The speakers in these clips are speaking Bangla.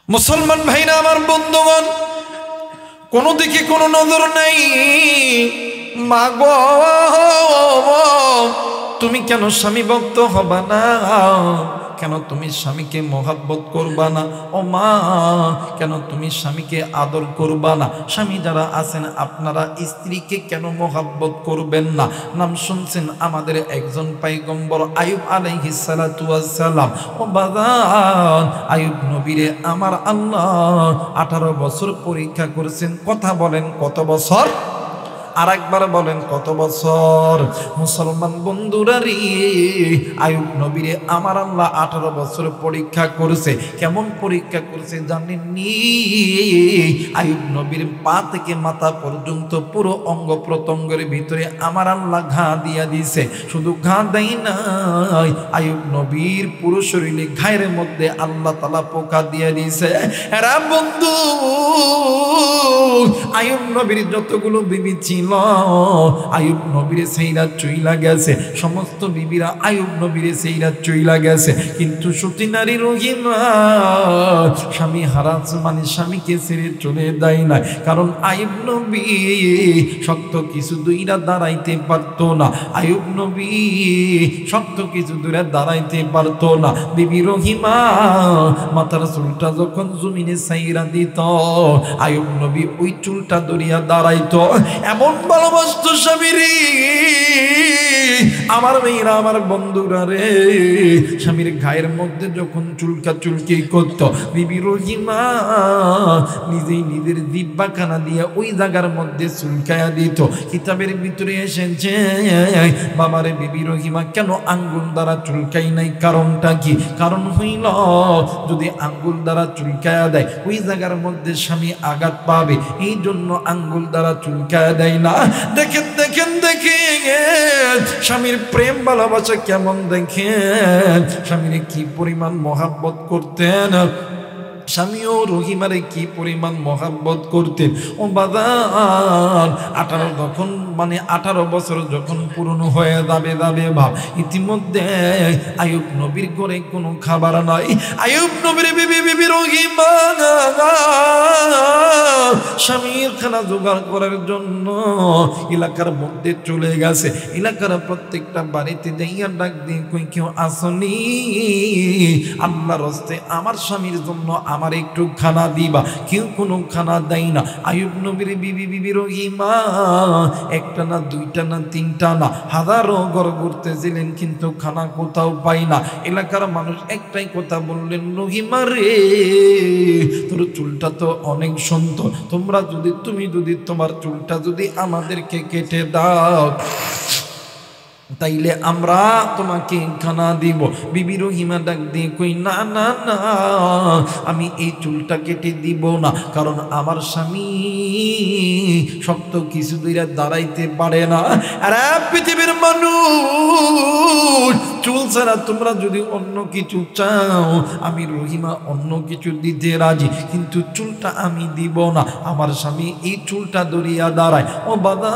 মুসলমান ভাইরা আমার বন্ধুগণ, কোনো দিকে কোনো নজর নেই। মা গো, তুমি কেন স্বামী ভক্ত হবা না? কেন তুমি স্বামীকে মহাব্বত করবা না? ও মা, কেন তুমি স্বামীকে আদর করবা না? স্বামী যারা আছেন আপনারা স্ত্রীকে কেন মহাব্বত করবেন না? নাম শুনছেন আমাদের একজন পয়গম্বর আইয়ুব আলাইহিস সালাতু ওয়াস সালাম। ও বাজান, আইয়ুব নবীরে আমার আল্লাহ 18 বছর পরীক্ষা করেছেন। কথা বলেন কত বছর? আর একবার বলেন কত বছর? মুসলমান বন্ধুরা রে, আইয়ুব নবীরে আমার আল্লাহ 18 বছর পরীক্ষা করেছে। কেমন পরীক্ষা করেছে জানেননি? আইয়ুব নবীর পা থেকে মাথা পর্যন্ত পুরো অঙ্গ প্রত্যঙ্গের ভিতরে আমার আল্লাহ ঘা দিয়া দিছে। শুধু ঘা দেয় নাই, আইয়ুব নবীর পুরো শরীরে ঘায়ের মধ্যে আল্লাহ তাআলা পোকা দিয়ে দিছে। এরা বন্ধু, আইয়ুব নবীর যতগুলো বিবি ছিল, আইয়ুব নবীরে সেইরা চইলা গেছে। সমস্ত বিবিরা আইয়ুব নবীরে সেইরা চইলা গেছে। কিন্তু সতী নারী রহিমা স্বামী হারাস মানে স্বামীকে ছেড়ে চলে দেয় না। কারণ আইয়ুব নবী শক্ত কিছু দুইরা দাঁড়াইতে পারতো না। আইয়ুব নবী শক্ত কিছু দুইরা দাঁড়াইতে পারতো না। বিবি রহিমা মাথার চুলটা যখন জমিনে সাইরা দিত, আইয়ুব নবী ওই চুলটা ধরিয়া দাঁড়াইতো। এমন ভালোবাসতো স্বামীরে। আমার মেয়েরা, আমার বন্ধুরা রে, স্বামীর গায়ের মধ্যে যখন চুলকা চুলকি করত, বিবি রহিমা নিজেই নিজের জিহ্বাখানা দিয়ে ওই জায়গার মধ্যে চুলকায়া দিত। কিতাবের ভিতরে এসেছে, বাবারে বিবি রহিমা কেন আঙ্গুল দ্বারা চুলকাই নাই? কারণটা কি? কারণ হইল যদি আঙ্গুল দ্বারা চুলকায়া দেয় ওই জায়গার মধ্যে স্বামী আঘাত পাবে, এই জন্য আঙ্গুল দ্বারা চুলকায়া দেয় না। দেখেন দেখেন দেখেন স্বামীর প্রেম ভালোবাসা কেমন, দেখেন স্বামীর কি পরিমাণ মহাব্বত করতেন। স্বামীও রহিমারে কি পরিমাণ মহাব্বত করতেন। ও বাজার 18 বছর যখন পুরনো হয়ে যাবে ভাব, ইতিমধ্যে আইয়ুব নবীর ঘরে কোনো খাবার নাই। আইয়ুব নবীর বিবি রহিমা স্বামীর খানা জোগাড় করার জন্য এলাকার মধ্যে চলে গেছে। এলাকার প্রত্যেকটা বাড়িতে যাইয়া ডাক দিয়ে কই কেউ আসনি? আল্লাহর হস্তে আমার স্বামীর জন্য আমার একটু খানা দিবা। কেউ কোনো খানা দেয় না। আইয়ুব নবীর বিবি রহিমা একটা না, দুইটা না, তিনটা না, হাজারো ঘর ঘুরতেছিলেন, কিন্তু খানা কোথাও পাই না। এলাকার মানুষ একটাই কথা বললেন, রহিমা রে, তোর চুলটা তো অনেক সুন্দর, তুমি যদি তোমার চুলটা যদি আমাদেরকে কেটে দাও তাইলে আমরা তোমাকে খানা দিব। বিবি রহিমা ডাক দিয়ে কই, না না না, আমি এই চুলটা কেটে দিব না। কারণ আমার স্বামী শক্ত কিছু দূরে দাঁড়াইতে পারে না। আর পৃথিবীর মানুষ, চুল ছাড়া তোমরা যদি অন্য কিছু চাও, আমি রহিমা অন্য কিছু দিতে রাজি, কিন্তু চুলটা আমি দিব না। আমার স্বামী এই চুলটা ধরিয়া দাঁড়ায়। ও বাবা,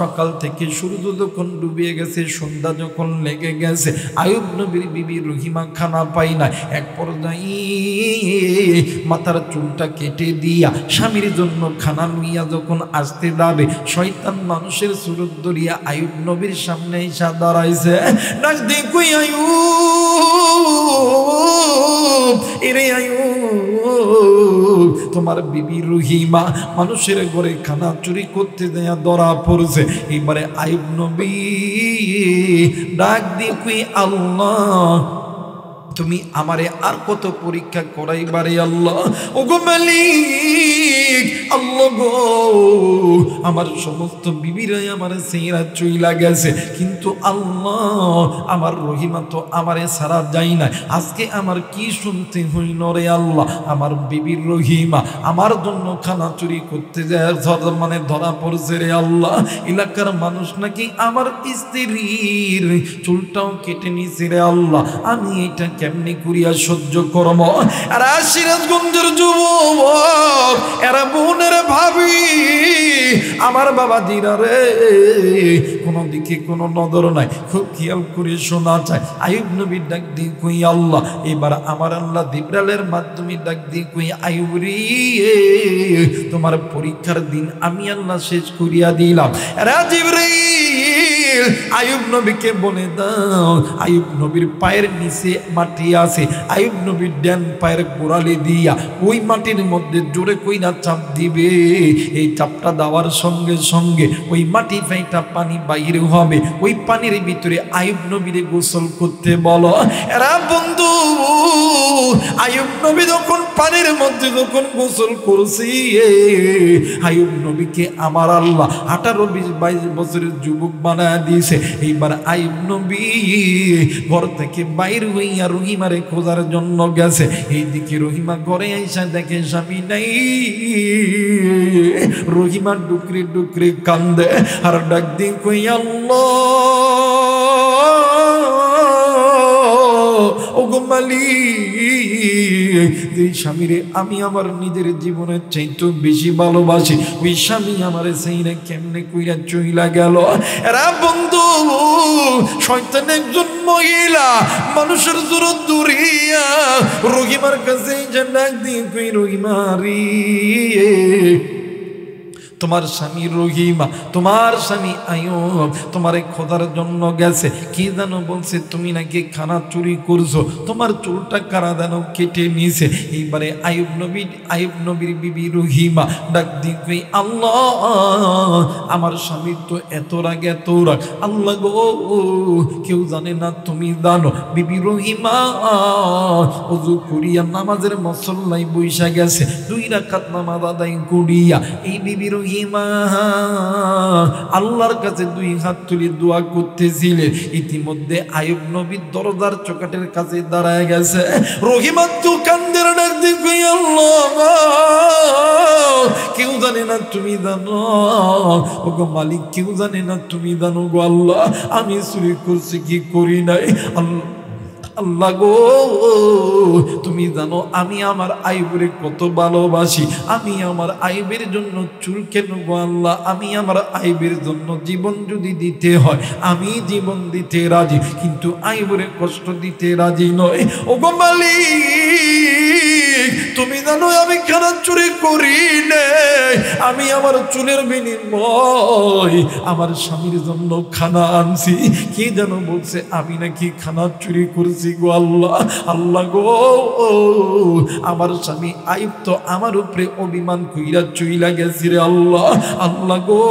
সকাল থেকে সূর্য যখন ডুবিয়ে গেছে, সন্ধ্যা যখন লেগে গেছে, আইয়ুব নবীর বিবি রহিমা খানা পাই না। এক পর্যায়ে মাথার চুলটা কেটে দিয়া স্বামীর জন্য খানা লইয়া যখন আসতে যাবে, শয়তান মানুষের সুরত ধরিয়া আইয়ুব নবীর সামনে এসে দাঁড়াইছে। ডাক দিয়ে কই, আইয়ুব, এরে আইয়ুব, তোমার বিবি রহিমা মানুষের ঘরে খানা চুরি করতে দেয়া ধরা পড়ছে। এবারে আইয়ুব নবী ডাক দিয়ে কই, আল্লাহ তুমি আমারে আর কত পরীক্ষা করাইবারে আল্লাহ। ও গো মালিক, আল্লাহ গো, আমার সমস্ত বিবিরাই আমার সেইরা চইলা গেছে, কিন্তু আল্লাহ আমার রহিমা তো আমারে সারা যায় না। আজকে আমার কি শুনতে হইল রে আল্লাহ? আমার বিবির রহিমা আমার জন্য খানা চুরি করতে যায় মানে ধরা পড়ছে রে আল্লাহ। এলাকার মানুষ নাকি আমার স্ত্রীর চুলটাও কেটে নিছে রে আল্লাহ। আমি এটা কেমনি করিয়া সহ্য করব। আর সিরাজগঞ্জের যুবক এরা বোনের ভাবি আমার বাবা দিরা রে, কোনো দিকে কোনো নজর নাই, খুব খেয়াল করে শোনা চায়। আইয়ুব নবী ডাক দিয়ে কই আল্লাহ, এবার আমার আল্লাহ জিবরাইলের মাধ্যমে ডাক দিয়ে কই আইয়ুব রে, তোমার পরীক্ষার দিন আমি আল্লাহ শেষ করিয়া দিলাম। এরা জিবরাইল আইয়ুব নবীকে বলে দাও, আইয়ুব নবীর পায়ের নিচে মাটি আছে, আইয়ুব নবীর ডান পায়ের গোড়ালি দিয়া ওই মাটির মধ্যে জোরে কইরা চাপ দিবে। এই চাপটা দেওয়ার সঙ্গে সঙ্গে ওই মাটি ফাইটা পানি বাইরে হবে, ওই পানির ভিতরে আইয়ুব নবীরে গোসল করতে বলো। এরা বন্ধু আইয়ুব নবী যখন পানির মধ্যে যখন গোসল করছি, আইয়ুব নবীকে আমার আল্লাহ 18-20-22 বছরের যুবক বানায় দিয়েছে। এইবার আইয়ুব নবী ঘর থেকে বাইর হইয়া রহিমারে খোঁজার জন্য গেছে। এইদিকে রহিমা ঘরে আইসা দেখে স্বামী নাই। রহিমা ডুকরে ডুকরে কান্দে আর ডাক দিয়ে কই আল্লাহ, ওগো মালিক, যে স্বামীরে আমি আমার নিজের জীবনের চাইতে বেশি ভালোবাসি, ওই স্বামী আমার সেইরে কেমনে কইরা চইলা গেল। এরা বন্ধু শয়তান একজন মহিলা মানুষের জোরে দৌড়িয়া রহিমার কাছে ডাক দিয়ে কই রহিমা রে, তোমার স্বামী রহিমা, তোমার স্বামী আইয়ুব তোমারে খোদার জন্য গেছে। কি জানো বলছে, তুমি নাকি খানা চুরি করছো, তোমার চুলটা কারা যেন কেটে নিয়েছে। এইবারে আইয়ুব নবীর বিবি রহিমা ডাক দিবে আল্লাহ, আমার স্বামীর তো এত রাগ এত রাগ, আল্লাহ গো কেউ জানে না তুমি জানো। বিবি রহিমা ওযু করিয়া নামাজের মুসল্লায় বইসা গেছে, 2 রাকাত নামাজ আদায় করিয়া এই বিবি রহিমা আল্লাহর কাছে 2 হাত তুলে দোয়া করতেছিলে। ইতিমধ্যে আইয়ুব নবীর দরজার চৌকাঠের কাছে দাঁড়ায় গেছে। রহিমা তো কান্দের ডাক দিয়ে আল্লাহ, কেউ জানে না তুমি জানো, ওগো মালিক কেউ জানে না তুমি জানো গো আল্লাহ, আমি চুরি করছি কি করি নাই। আল্লাহ গো তুমি জানো আমি আমার আইয়ুবরে কত ভালোবাসি, আমি আমার আইয়ুবের জন্য চুল কেন গো আল্লাহ, আমি আমার আইয়ুবের জন্য জীবন যদি দিতে হয় আমি জীবন দিতে রাজি, কিন্তু আইয়ুবরে কষ্ট দিতে রাজি নয়। ওগো মালিক তুমি জানো আমি খানা চুরি করি না, আমি আমার চুলের বিনিময় আমার স্বামীর জন্য খানা আনছি। কি যেন বলছে আমি নাকি খানা চুরি করছি গো আল্লাহ। আল্লাহ গো আমার স্বামী আইয়ুব তো আমার উপরে অভিমান কইরা চইলা গেছি রে আল্লাহ। আল্লাহ গো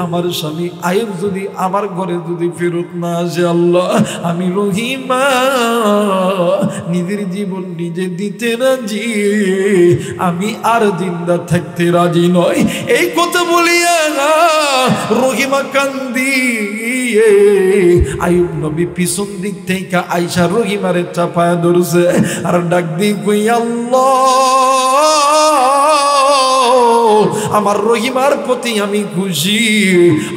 আমার স্বামী আইয়ুব যদি আমার ঘরে যদি ফেরত না আসে আল্লাহ, আমি রহিমা নিজের জীবন নিজে দিতে রাজি, আমি আর জিন্দা থাকতে রাজি নয়। এই কথা বলিয়া রহিমা কান্দি আইয়ুব নবী পিছন দিক থেকে আইসা রহিমারে চাপায়া ধরছে আর ডাক দিয়ে কই আল্লাহ, আমার রহিমার প্রতি আমি খুশি,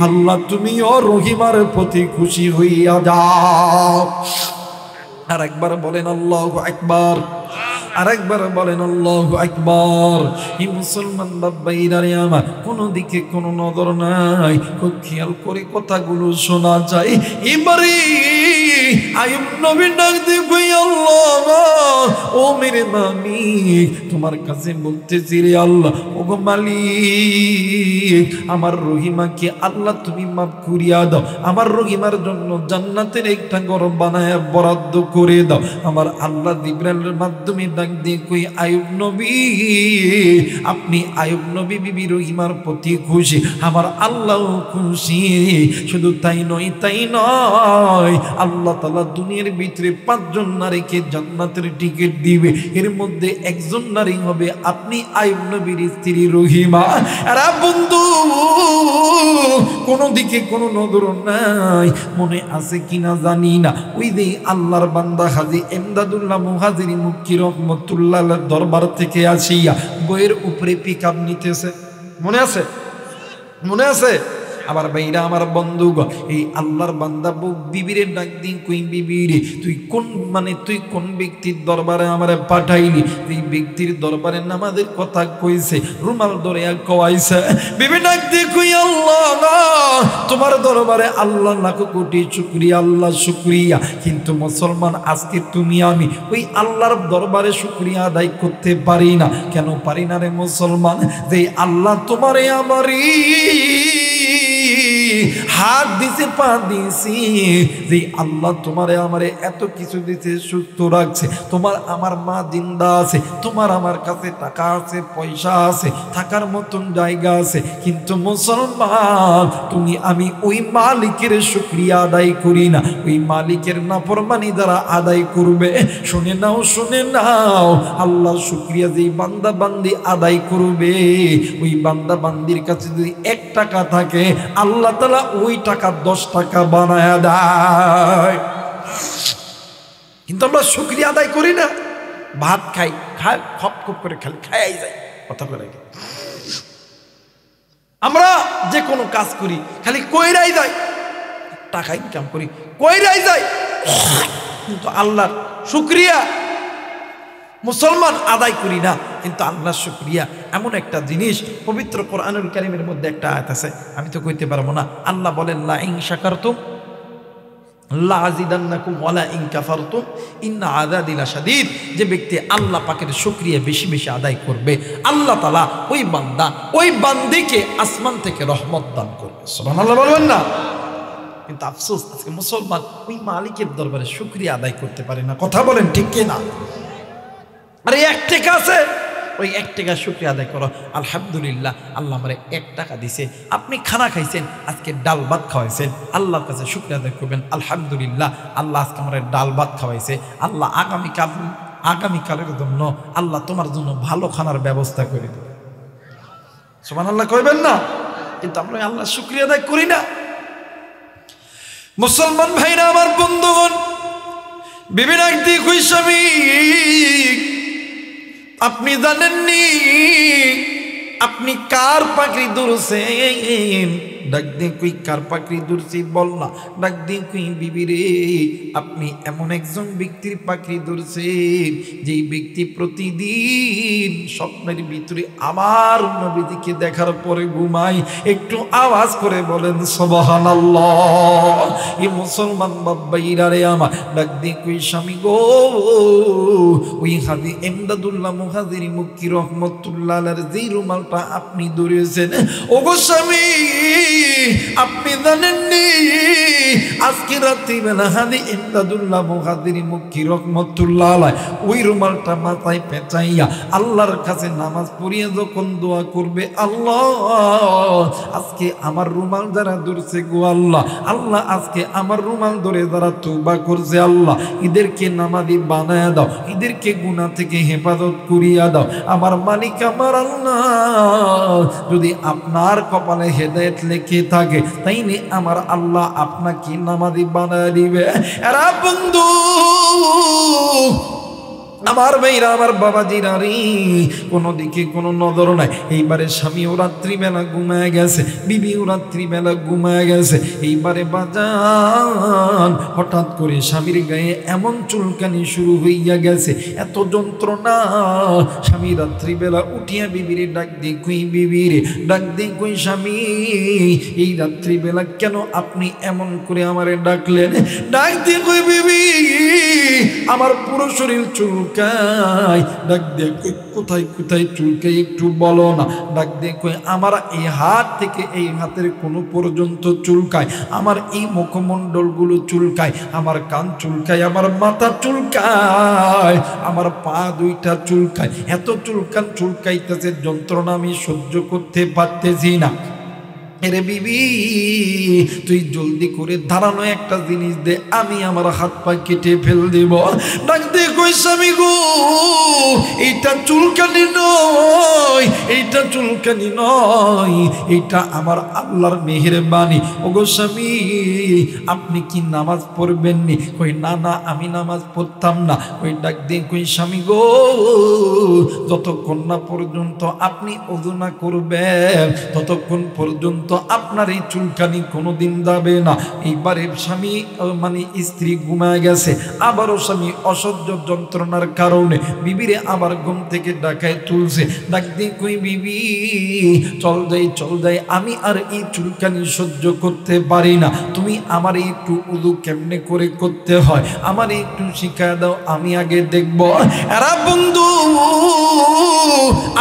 আল্লাহ তুমিও রহিমার প্রতি খুশি হইয়া যাও। আর একবার বলেন আল্লাহু আকবার, আরেকবার বলেন আল্লাহু আকবার। এই মুসলমান বাবাইরা রে আমার, কোনো দিকে কোনো নজর নাই, খুব খেয়াল করে কথাগুলো শোনা যায়। এবারে আইয়ুব নবী ডাক দিয়ে কই আল্লাহ, ও মেরে মালিক তোমার কাছে বলতেছি রে আল্লাহ, ওগো মালিক আমার রহিমাকে আল্লাহ তুমি মাফ করিয়া দাও, আমার রহিমার জন্য জান্নাতের একটা ঘর বানায় বরাদ্দ করে দাও। আমার আল্লাহ জিবরাইলের মাধ্যমে ডাক দিয়ে কই আইয়ুব নবী, আপনি আইয়ুব নবী বিবি রহিমার প্রতি খুশি, আমার আল্লাহ খুশি। শুধু তাই নয় আল্লাহ তাআলা দুনিয়ার ভিতরে 5 জন নারীকে জান্নাতের টিকিট দিবে, এর মধ্যে একজন নারী হবে আপনি আইয়ুব নবীর স্ত্রী রহিমা। আরে বন্ধু কোনো দিকে কোনো নজর নাই, মনে আছে কিনা জানি না, ওই যে আল্লাহর বান্দা হাজী এমদাদুল্লাহ মুহাজিরি মুক্কি রহমতুল্লাহ দরবার থেকে আসিয়া বইয়ের উপরে পিকআপ নিতেছে, মনে আছে? মনে আছে? আমার ভাইরা আমার বন্ধুগণ, এই আল্লাহর বান্দা বিবিরে ডাক দিন, কই বিবিরে তুই কোন ব্যক্তির দরবারে আমারে পাঠাইলি? এই ব্যক্তির দরবারে নামাজের কথা কইছে, রুমাল ধরে কওয়াইছে। বিবি ডাক দিয়ে কই আল্লাহ, তোমার দরবারে আল্লাহ লাখ কোটি শুকরিয়া, আল্লাহ শুকরিয়া। কিন্তু মুসলমান, আজকে তুমি আমি ওই আল্লাহর দরবারে শুকরিয়া আদায় করতে পারি না। কেন পারি না রে মুসলমান? যে আল্লাহ তোমারে আমারই হাত দিছে, পা দিছি, যে আল্লাহ তোমারে আমারে এত কিছু দিছে, সুস্থ রাখছে, তোমার আমার মা জিন্দা আছে, তোমার আমার কাছে টাকা আছে, পয়সা আছে, থাকার মতন জায়গা আছে। কিন্তু মুসলমান, তুমি আমি ওই মালিকের শুকরিয়া আদায় করি না। ওই মালিকের নাফরমানি দ্বারা আদায় করবে। শুনে নাও, শুনে নাও, আল্লাহর শুকরিয়া যেই বান্দা বান্দি আদায় করবে, ওই বান্দা বান্দির কাছে যদি 1 টাকা থাকে, আল্লাহ তাআলা ওই টাকা 10 টাকা বানায় দেয়। কিন্তু আমরা শুকরিয়া আদায় করি না। ভাত খাই, খপ খপ করে খালি খাই যাই, কথা বলে। আমরা যে কোনো কাজ করি খালি কইরাই যাই, টাকা ইনকাম করি কইরাই যাই, কিন্তু আল্লাহর শুকরিয়া মুসলমান আদায় করি না। কিন্তু আল্লাহর শুকরিয়া এমন একটা জিনিস, পবিত্র কোরআনুল কারীমের মধ্যে একটা আয়াত আছে, আমি তো কইতে পারবো না। আল্লাহ বলেন, লা ইন শাকারতুম লা আযিদান্নাকুম ওয়া লা ইন কাফারতুম ইন্না আযাবি লাশাদীদ। যে ব্যক্তি আল্লাহ পাকের শুকরিয়া বেশি বেশি আদায় করবে, আল্লাহ তাআলা ওই বান্দা ওই বান্দিকে আসমান থেকে রহমত দান করবে। সুবহানাল্লাহ বলবেন না? কিন্তু আফসোস, আজকে মুসলমান ওই মালিকের দরবারে শুকরিয়া আদায় করতে পারে না। কথা বলেন ঠিক কি না? আরে 1 টাকা আছে, ওই 1 টাকা শুকরিয়া আদায় করো। আলহামদুলিল্লাহ, আল্লাহ আমারে 1 টাকা দিছে। আপনি খানা খাইছেন, আজকে ডাল ভাত খাওয়াইছেন, আল্লাহর কাছে শুকরিয়া আদায় করবেন। আলহামদুলিল্লাহ, আল্লাহ আজকে আমারে ডাল ভাত খাওয়াইছে, আল্লাহ আগামীকালের জন্য আল্লাহ তোমার জন্য ভালো খানার ব্যবস্থা করে দেবে। সুবহানাল্লাহ কইবেন না? কিন্তু আমরা আল্লাহ শুকরিয়া আদায় করি না। মুসলমান ভাইরা আমার, বন্ধুগণ, বিবি ডাক দিয়ে কই, স্বামী আপনি জানেননি আপনি কার পাকড়ি ধরছেন? ডাক দিয়ে কই, কার পাকড়ি ধরছি বল না। ডাক দিয়ে কই, বিবি রে, আপনি এমন একজন ব্যক্তির পাকড়ি ধরছেন, যেই ব্যক্তি প্রতিদিন স্বপ্নের ভিতরে আমার নবীজিকে দেখার পরে ঘুমায়। একটু আওয়াজ করে বলেন সুবহানাল্লাহ। এই মুসলমান বাবাইরা রে আমার, ডাক দিয়ে কই, স্বামী গো, ওই হাজি এমদাদুল্লাহ মুহাজিরি মক্কি রহমতুল্লাহ আলাইহির যেই রুমালটা আপনি ধরেছেন, ওগো স্বামী, আপনি জানেননি আজকে রাত্রিবেলা হাজি ইমদাদুল্লাহ মুহাজিরি মক্কি রহমতুল্লাহ আলাইহি ওই রুমালটা মাথায় পেঁচাইয়া আল্লাহর কাছে নামাজ পড়িয়ে যখন দোয়া করবে, আল্লাহ আজকে আমার রুমাল যারা ধরছে গো আল্লাহ, আল্লাহ আজকে আমার রুমাল ধরে যারা তওবা করছে, আল্লাহ এদেরকে নামাজি বানায়া দাও, এদেরকে গুনাহ থেকে হেফাজত করিয়া দাও। আমার মালিক, আমার আল্লাহ, যদি আপনার কপালে হেদায়েত লেখে থাকে, তাইলে আমার আল্লাহ আপনাকে নামাজি বানায় দিবে। এরা বন্ধু আমার ভাইরা, আমার বাবাজিরা রে, কোনো দিকে কোনো নজর নাই। এইবারে স্বামীও রাত্রিবেলা ঘুমায় গেছে, বিবিও রাত্রিবেলা ঘুমায় গেছে। এইবারে বাজান হঠাৎ করে স্বামীর গায়ে এমন চুলকানি শুরু হইয়া গেছে, এত যন্ত্রণা। স্বামী রাত্রিবেলা উঠিয়া বিবিরে ডাক দিয়ে কই, বিবিরে ডাক দিয়ে কই, স্বামী এই রাত্রিবেলা কেন আপনি এমন করে আমারে ডাকলেন? ডাক দিয়ে কই, বিবি আমার পুরো শরীর চুলকায়। ডাক দিয়ে কই, কোথায় কোথায় চুলকায় একটু বলো না। ডাক দিয়ে কই, আমার এই হাত থেকে এই হাতের কোনো পর্যন্ত চুলকায়, আমার এই মুখমণ্ডলগুলো চুলকায়, আমার কান চুলকায়, আমার মাথা চুলকায়, আমার পা দুইটা চুলকায়। এত চুলকাইতেছে, যন্ত্রণা আমি সহ্য করতে পারতেছি না। এরে বিবি, তুই জলদি করে ধারানো একটা জিনিস দে, আমি আমার হাত পা কেটে ফেল দেব। ডাক দিয়ে কই, স্বামী গো, এইটা চুলকানি নয়, এইটা চুলকানি নয়, এইটা আমার আল্লাহর মেহেরবানি। ওগো স্বামী, আপনি কি নামাজ পড়বেননি? কই না না, আমি নামাজ পড়তাম না। ওই ডাক দিয়ে কই স্বামী গো, যতক্ষণ না পর্যন্ত আপনি ওযু না করবেন ততক্ষণ পর্যন্ত আপনার এই চুলকানি কোনোদিন যাবে না। এইবারে স্বামী মানে স্ত্রী ঘুমায় গেছে, আবারও স্বামী অসহ্য যন্ত্রণার কারণে বিবিরে আবার ঘুম থেকে ডাকায় তুলছে। ডাক দিয়ে কই বিবি, চল যাই, আমি আর এই চুলকানি সহ্য করতে পারি না। তুমি আমার একটু উযু কেমনে করে করতে হয় আমার একটু শিখায় দাও, আমি আগে দেখব। এরা বন্ধু,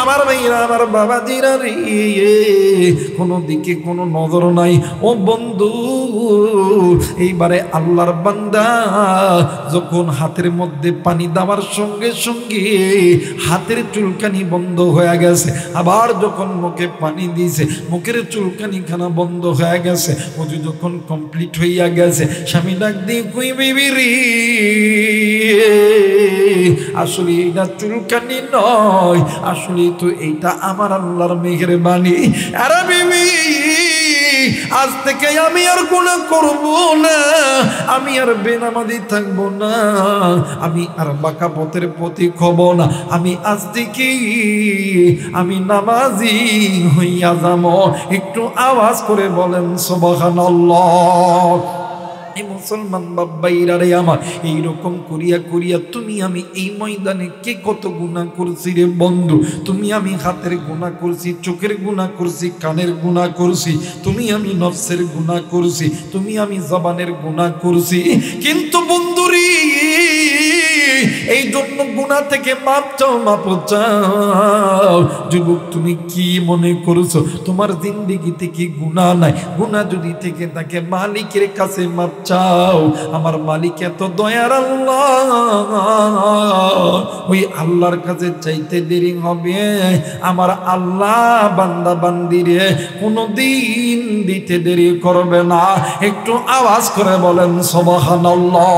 আমার ভাইরা, আমার বাবাজিরা রে, কোনো দিকে কোনো নজর নাই। ও বন্ধু, এইবারে আল্লাহর বান্দা যখন হাতের মধ্যে পানি দেওয়ার সঙ্গে সঙ্গে হাতের চুলকানি বন্ধ হয়ে গেছে, আবার যখন মুখে পানি দিয়েছে মুখের চুলকানি খানা বন্ধ হয়ে গেছে, ওযু যখন কমপ্লিট হইয়া গেছে, স্বামী ডাক দিয়ে কই বিবি রে, আসলে এটা চুলকানি নয়, আসলে তো এইটা আমার আল্লাহর মেহেরবানি। আরে বিবি, আজ থেকে আমি আর গুনাহ করব না, আমি আর বেনামাজি থাকব না, আমি আর বাঁকা পথের পথিক হব না, আমি আজ থেকে আমি নামাজি হইয়া যাব। একটু আওয়াজ করে বলেন সুবহানাল্লাহ। এই মুসলমান বাবাইরা রে আমার, এইরকম করিয়া করিয়া তুমি আমি এই ময়দানে কে কত গুনাহ করছি রে বন্ধু। তুমি আমি হাতের গুনাহ করছি, চোখের গুনাহ করছি, কানের গুনাহ করছি, তুমি আমি নফসের গুনাহ করছি, তুমি আমি জবানের গুনাহ করছি। কিন্তু বন্ধুরি, এই জন্য গুনাহ থেকে মাপ চাও, মাপ চাও। যুবক, তুমি কি মনে করছো তোমার জিন্দেগিতে কি গুনাহ নাই? গুনাহ যদি থেকে থাকে মালিকের কাছে মাপ চাও। আমার মালিক এত দয়ার আল্লাহ, ওই আল্লাহর কাছে চাইতে দেরি হবে? আমার আল্লাহ বান্দা বান্দিরে কোনদিন দিতে দেরি করবে না। একটু আওয়াজ করে বলেন সুবহানাল্লাহ।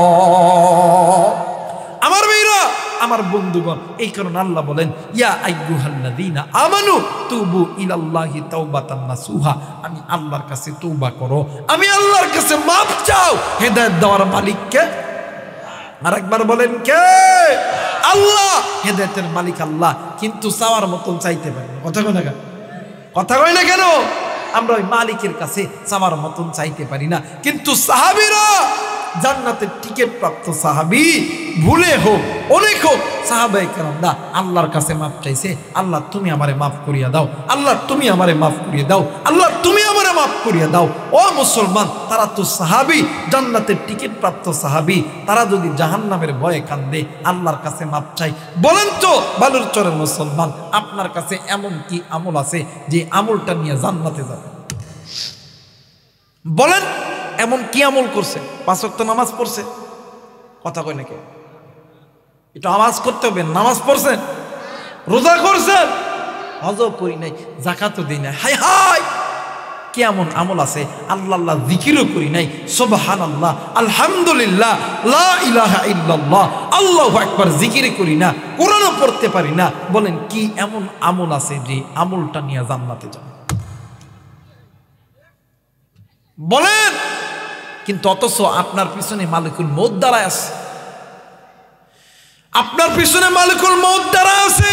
আমার ভাইরা, আমার বন্ধুগণ, এই কারণে আল্লাহ বলেন, ইয়া আইয়ুহাল্লাযীনা আমানু তুবু ইলাল্লাহি তাওবাতান নাসুহা। আমি আল্লাহর কাছে তওবা করো, আমি আল্লাহর কাছে মাপ চাও। হেদায়েত দেওয়ার মালিক কে? আরেকবার বলেন কে? আল্লাহ। হেদায়েতের মালিক আল্লাহ, কিন্তু চাওয়ার মতন চাইতে পারে না। কথা কয় না কেন? কথা কয় না কেন? আমরা ওই মালিকের কাছে চাওয়ার মতন চাইতে পারি না। কিন্তু সাহাবীরা, জান্নাতের টিকিট প্রাপ্ত সাহাবী, ভুলে হোক অনেক হোক, সাহাবায়ে কেরামরা আল্লাহর কাছে মাফ চাইছে। আল্লাহ তুমি আমারে মাফ করিয়া দাও, আল্লাহ তুমি আমারে মাফ করিয়া দাও, আল্লাহ তুমি আমারে মাফ করিয়া দাও। ও মুসলমান, তারা তো সাহাবী, জান্নাতের টিকিট প্রাপ্ত সাহাবী। তারা যদি জাহান্নামের ভয়ে কান্দে আল্লাহর কাছে মাফ চাই, বলেন তো বালুর চরের মুসলমান, আপনার কাছে এমন কি আমল আছে যে আমলটা নিয়ে জান্নাতে যাবে? বলেন, এমন কি আমল করছে? 5 ওয়াক্ত নামাজ পড়ছে? কথা কয় নাকি? একটু আওয়াজ করতে হবে। নামাজ পড়ছেন? রোজা করছেন? হজও করি নাই, যাকাতও দিই নাই। হায় হায়, কি এমন আমল আছে? আল্লাহ আল্লাহ জিকিরও করি নাই, সুবহানাল্লাহ, আলহামদুলিল্লাহ, লা ইলাহা ইল্লাল্লাহ, আল্লাহু আকবার জিকির করি না, কোরআনও পড়তে পারি না। বলেন, কি এমন আমল আছে যে আমলটা নিয়ে জান্নাতে যাবে? বলেন। কিন্তু অথচ আপনার পিছনে মালিকুল মউত দাঁড়ায় আছে, আপনার পিছনে মালিকুল মউত দাঁড়ায় আছে,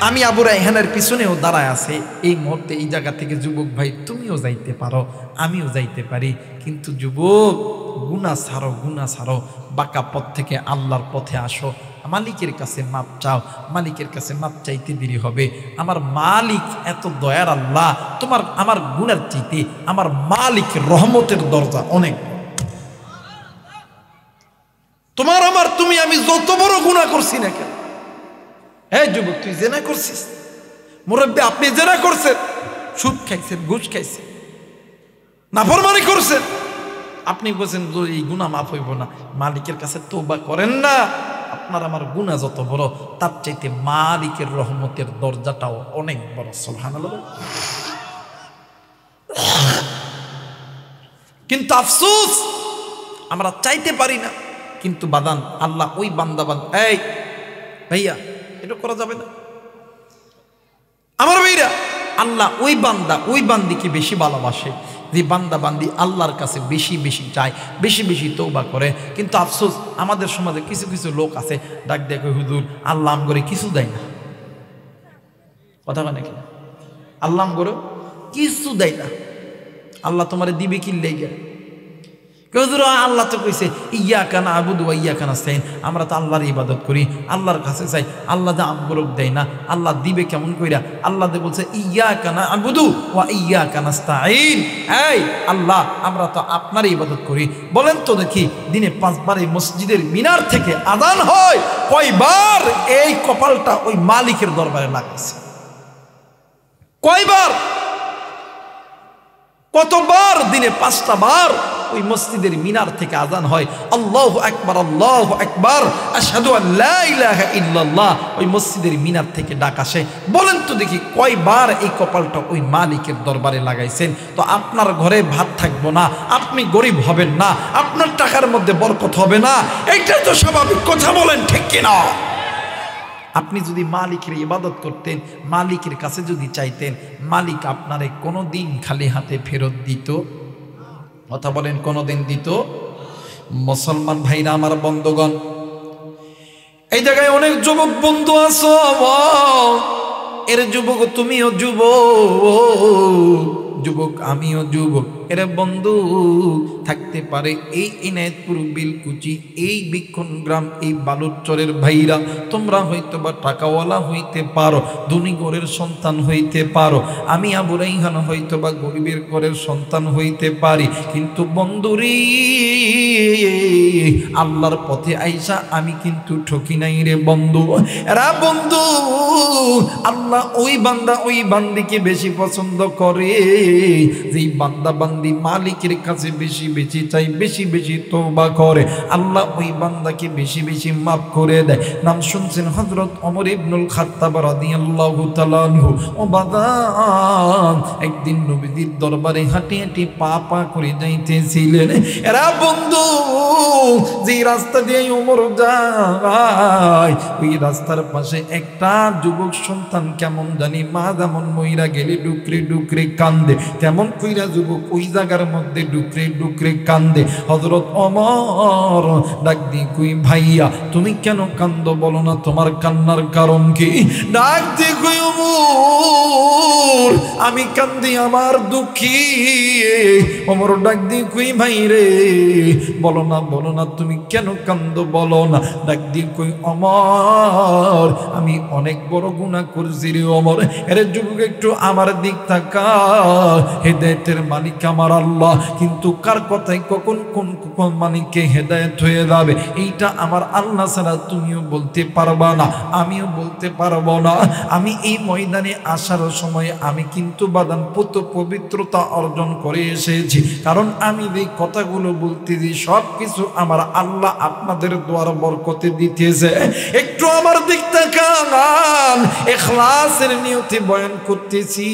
আমি আবু রায়হানের পিছনেও দাঁড়ায় আছে। এই মুহূর্তে এই জায়গা থেকে যুবক ভাই, তুমিও যাইতে পারো, আমিও যাইতে পারি। কিন্তু যুবক, গুনাহ ছাড়ো, গুনাহ ছাড়ো, বাঁকা পথ থেকে আল্লাহর পথে আসো, মালিকের কাছে মাপ চাও। মালিকের কাছে মাপ চাইতে দেরি হবে। আমার মালিক এত দয়ার আল্লাহ, তোমার আমার গুনার চাইতে আমার মালিক রহমতের দরজা অনেক। তোমার আমার, তুমি আমি যত বড় গুনাহ করছি না কেন, হ্যাঁ যুবক, তুই জেনা করছিস, মুরব্বী আপনি জেনা করছেন, সুদ খাইছেন, ঘুষ খাইছেন, নাফরমানি করছেন, আপনি বলছেন এই গুনাহ মাফ হইব না, মালিকের কাছে তওবা করেন না। আপনার আমার গুনাহ যত বড়, তার চাইতে মালিকের রহমতের দরজাটাও অনেক বড়। সুবহানাল্লাহ। কিন্তু আফসোস, আমরা চাইতে পারি না। কিন্তু বাদান, আল্লাহ ওই বান্দাবান, এই ভাইয়া এটা করা যাবে না আমার ভাইরা। আল্লাহ ওই বান্দা ওই বান্দিকে বেশি ভালোবাসে যে বান্দা বান্দি আল্লাহর কাছে বেশি বেশি চায়, বেশি বেশি তওবা করে। কিন্তু আফসোস আমাদের সমাজে কিছু কিছু লোক আছে ডাক দেখো হুজুর আল্লাহ আম করে কিছু দেয় না, কথা বলে নাকি? আল্লাহ আম করে কিছু দেয় না, আল্লাহ তোমারে দিবে কি লেগে? হুজুর আল্লাহ তো কইছে ইয়াকা না'বুদু ওয়া ইয়াকা নাস্তাইন, আমরা তো আল্লাহর ইবাদত করি, আল্লাহর কাছে চাই, আল্লাহ যা আমগুলো দেয় না, আল্লাহ দিবে কেমন কইরা? আল্লাহ বলছে ইয়াকা না'বুদু ওয়া ইয়াকা নাস্তাইন, এই আল্লাহ আমরা তো আপনার ইবাদত করি। বলেন তো দেখি দিনে 5 বার এই মসজিদের মিনার থেকে আযান হয়, কয়বার এই কপালটা ওই মালিকের দরবারে লাগাইছে? কয়বার? কতবার? দিনে 5টা বার ওই মসজিদের মিনার থেকে আযান হয়, আল্লাহু আকবার আল্লাহু আকবার আশহাদু আল লা ইলাহা ইল্লাল্লাহ, ওই মসজিদের মিনার থেকে ডাক আসে। বলেন তো দেখি কয়বার এই কপালটা ওই মালিকের দরবারে লাগাইছেন? তো আপনার ঘরে ভাত থাকবো না, আপনি গরিব হবেন না, আপনার টাকার মধ্যে বরকত হবে না, এইটাই তো স্বাভাবিক কথা, বলেন ঠিক কিনা? আপনি যদি মালিকের ইবাদত করতেন, মালিকের কাছে যদি চাইতেন, মালিক আপনারে কোনোদিন খালি হাতে ফেরত দিত? কথা বলেন, কোনোদিন দিত? মুসলমান ভাইরা আমার বন্ধুগণ, এই জায়গায় অনেক যুবক বন্ধু আছো, এর যুবক তুমিও যুবক, যুবক আমিও যুবক, এর বন্ধু থাকতে পারে এই ইনায়েতপুর বিলকুচি, এই বিক্ষণ গ্রাম, এই বালুরচরের ভাইরা, তোমরা হয়তো বা টাকাওয়ালা হইতে পারো, ধনী ঘরের সন্তান হইতে পারো, আমি আবু রাইহান হয়তো বা গরিবের ঘরের সন্তান হইতে পারি, কিন্তু বন্ধুরে আল্লাহর পথে আইসা আমি কিন্তু ঠকি নাই রে বন্ধু। এরা বন্ধু আল্লাহ ওই বান্দা ওই বান্দিকে বেশি পছন্দ করে যেই বান্দা বান্দি মালিকের কাছে বেশি বেশি চাই, বেশি বেশি তওবা করে, আল্লাহ ওই বান্দাকে বেশি বেশি মাফ করে দেয়। নাম শুনছেন হযরত ওমর ইবনুল খাত্তাব রাদিয়াল্লাহু তাআলা আনহু। ও বাদান একদিন নবীজির দরবারে হাঁটি হাঁটি পা পা করে যাইতেছিলেন। এরা বন্ধু যে রাস্তা দিয়ে ওমর যায়, ওই রাস্তার পাশে একটা যুবক সন্তান কেমন জানি মা যেমন মইরা গেলে ডুকরে ডুকরে কান্দে, তেমন কইরা যুবক ওই জায়গার মধ্যে ডুকরে ডুকরে কান্দে। হযরত ওমর ডাক দিয়ে কই ভাইয়া তুমি কেন কান্দো, বলো না তোমার কান্নার কারণ কি? ডাক দিয়ে কই ওমর আমি কান্দি আমার দুঃখী। ওমর ডাক দিয়ে কই ভাই রে বলো না বলো না তুমি কেন কান্দো, বলো না। ডাক দিয়ে কই ওমর আমি অনেক বড় গুনাহ করছি রে ওমর। এরে যুবক একটু আমার দিক তাকা, হেদায়েতের মালিক আমার আল্লাহ, কিন্তু কার কথায় কখন কোন মালিককে হেদায়েত হয়ে যাবে এইটা আমার আল্লাহ ছাড়া তুমিও বলতে পারবা না, আমিও বলতে পারবো না। আমি এই ময়দানে আসার সময় আমি কিন্তু বাদান পুত পবিত্রতা অর্জন করে এসেছি, কারণ আমি যে কথাগুলো বলতেছি সব কিছু আমার আল্লাহ আপনাদের দোয়ার বরকতে দিতেছে। একটু আমার দিক তাকান, ইখলাসের নিয়তে বয়ান করতেছি।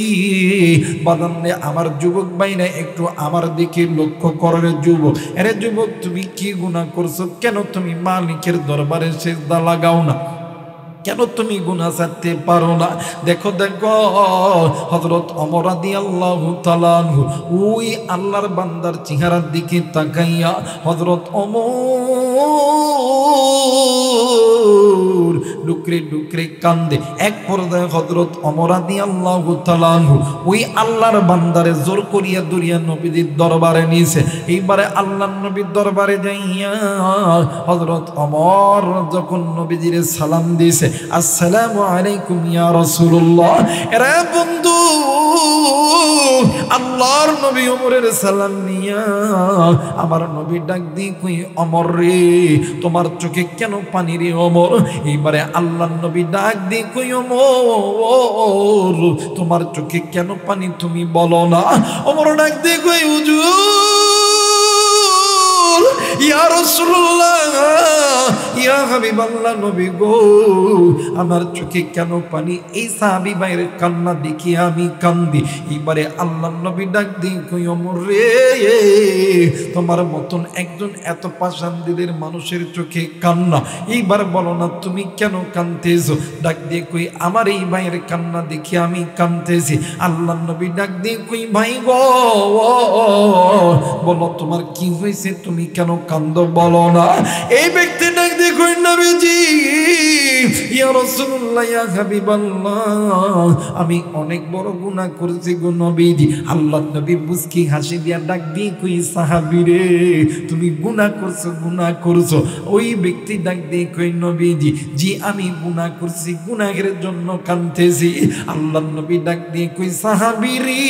বাদানে আমার যুবক ভাইরা একটু আমার দিকে লক্ষ্য করে যুবক। আরে যুবক তুমি কি গুনাহ করছো? কেন তুমি মালিকের দরবারে সিজদা লাগাও না? কেন তুমি গুনাহ ছাড়তে পারো না? দেখো দেখো হযরত ওমর রাদিয়াল্লাহু তাআলা আনহু ওই আল্লাহর বান্দার চেহারার দিকে তাকাইয়া হযরত ওমর ডুকরে ডুকরে কান্দে। এক পর্যায়ে হযরত ওমর রাদিয়াল্লাহু তাআলা আনহু ওই আল্লাহর বান্দারে জোর করিয়া দরিয়া নবীর দরবারে নিয়েছে। এইবারে আল্লাহর নবীর দরবারে যাইয়া হযরত ওমর যখন নবীজির সালাম দিয়েছে, আসসালামু আলাইকুম ইয়া রাসূলুল্লাহ। এরে বন্ধু আল্লাহর নবী ওমরের সালাম নিয়া আমার নবী ডাক দিয়ে কই ওমর রে তোমার চোখে কেন পানি রে ওমর? এইবারে আল্লাহর নবী ডাক দিয়ে কই ওমর তোমার চোখে কেন পানি তুমি বলো না? ওমর ডাক দিয়ে কই হুজুর ইয়া রাসূলুল্লাহ ইয়া হাবিবাল্লাহ নবী গো আমার চোখে কেন পানি? এই সাহাবী ভাইয়ের কান্না দেখি আমি কান্দি। এবারে আল্লাহ নবী ডাক দিয়ে কই ওমর রে, তোমার মতন একজন এত পাষাণ দিলের মানুষের চোখে কান্না, এইবার বলো না তুমি কেন কাঁদতেছো? ডাক দিয়ে কই আমার এই ভাইয়ের কান্না দেখি আমি কাঁদতেছি। আল্লাহ নবী ডাক দিয়ে কই ভাই গো বলো তোমার কি হয়েছে, তুমি কেন কান্দো বলো না? এই ব্যক্তি ডাক দিয়ে কই নবীজি ইয়া রাসূলুল্লাহ ইয়া হাবিবাল্লাহ আমি অনেক বড় গুনাহ করেছি গো নবীজি। আল্লাহ নবী মুস্কি হাসি দিয়া ডাক দিয়ে কই সাহাবী রে তুমি গুনাহ করছো। ওই ব্যক্তি ডাক দিয়ে কই নবীজি জি আমি গুনাহ করছি, গুনাহের জন্য কাঁদতেছি। আল্লাহ নবী ডাক দিয়ে কই সাহাবী রে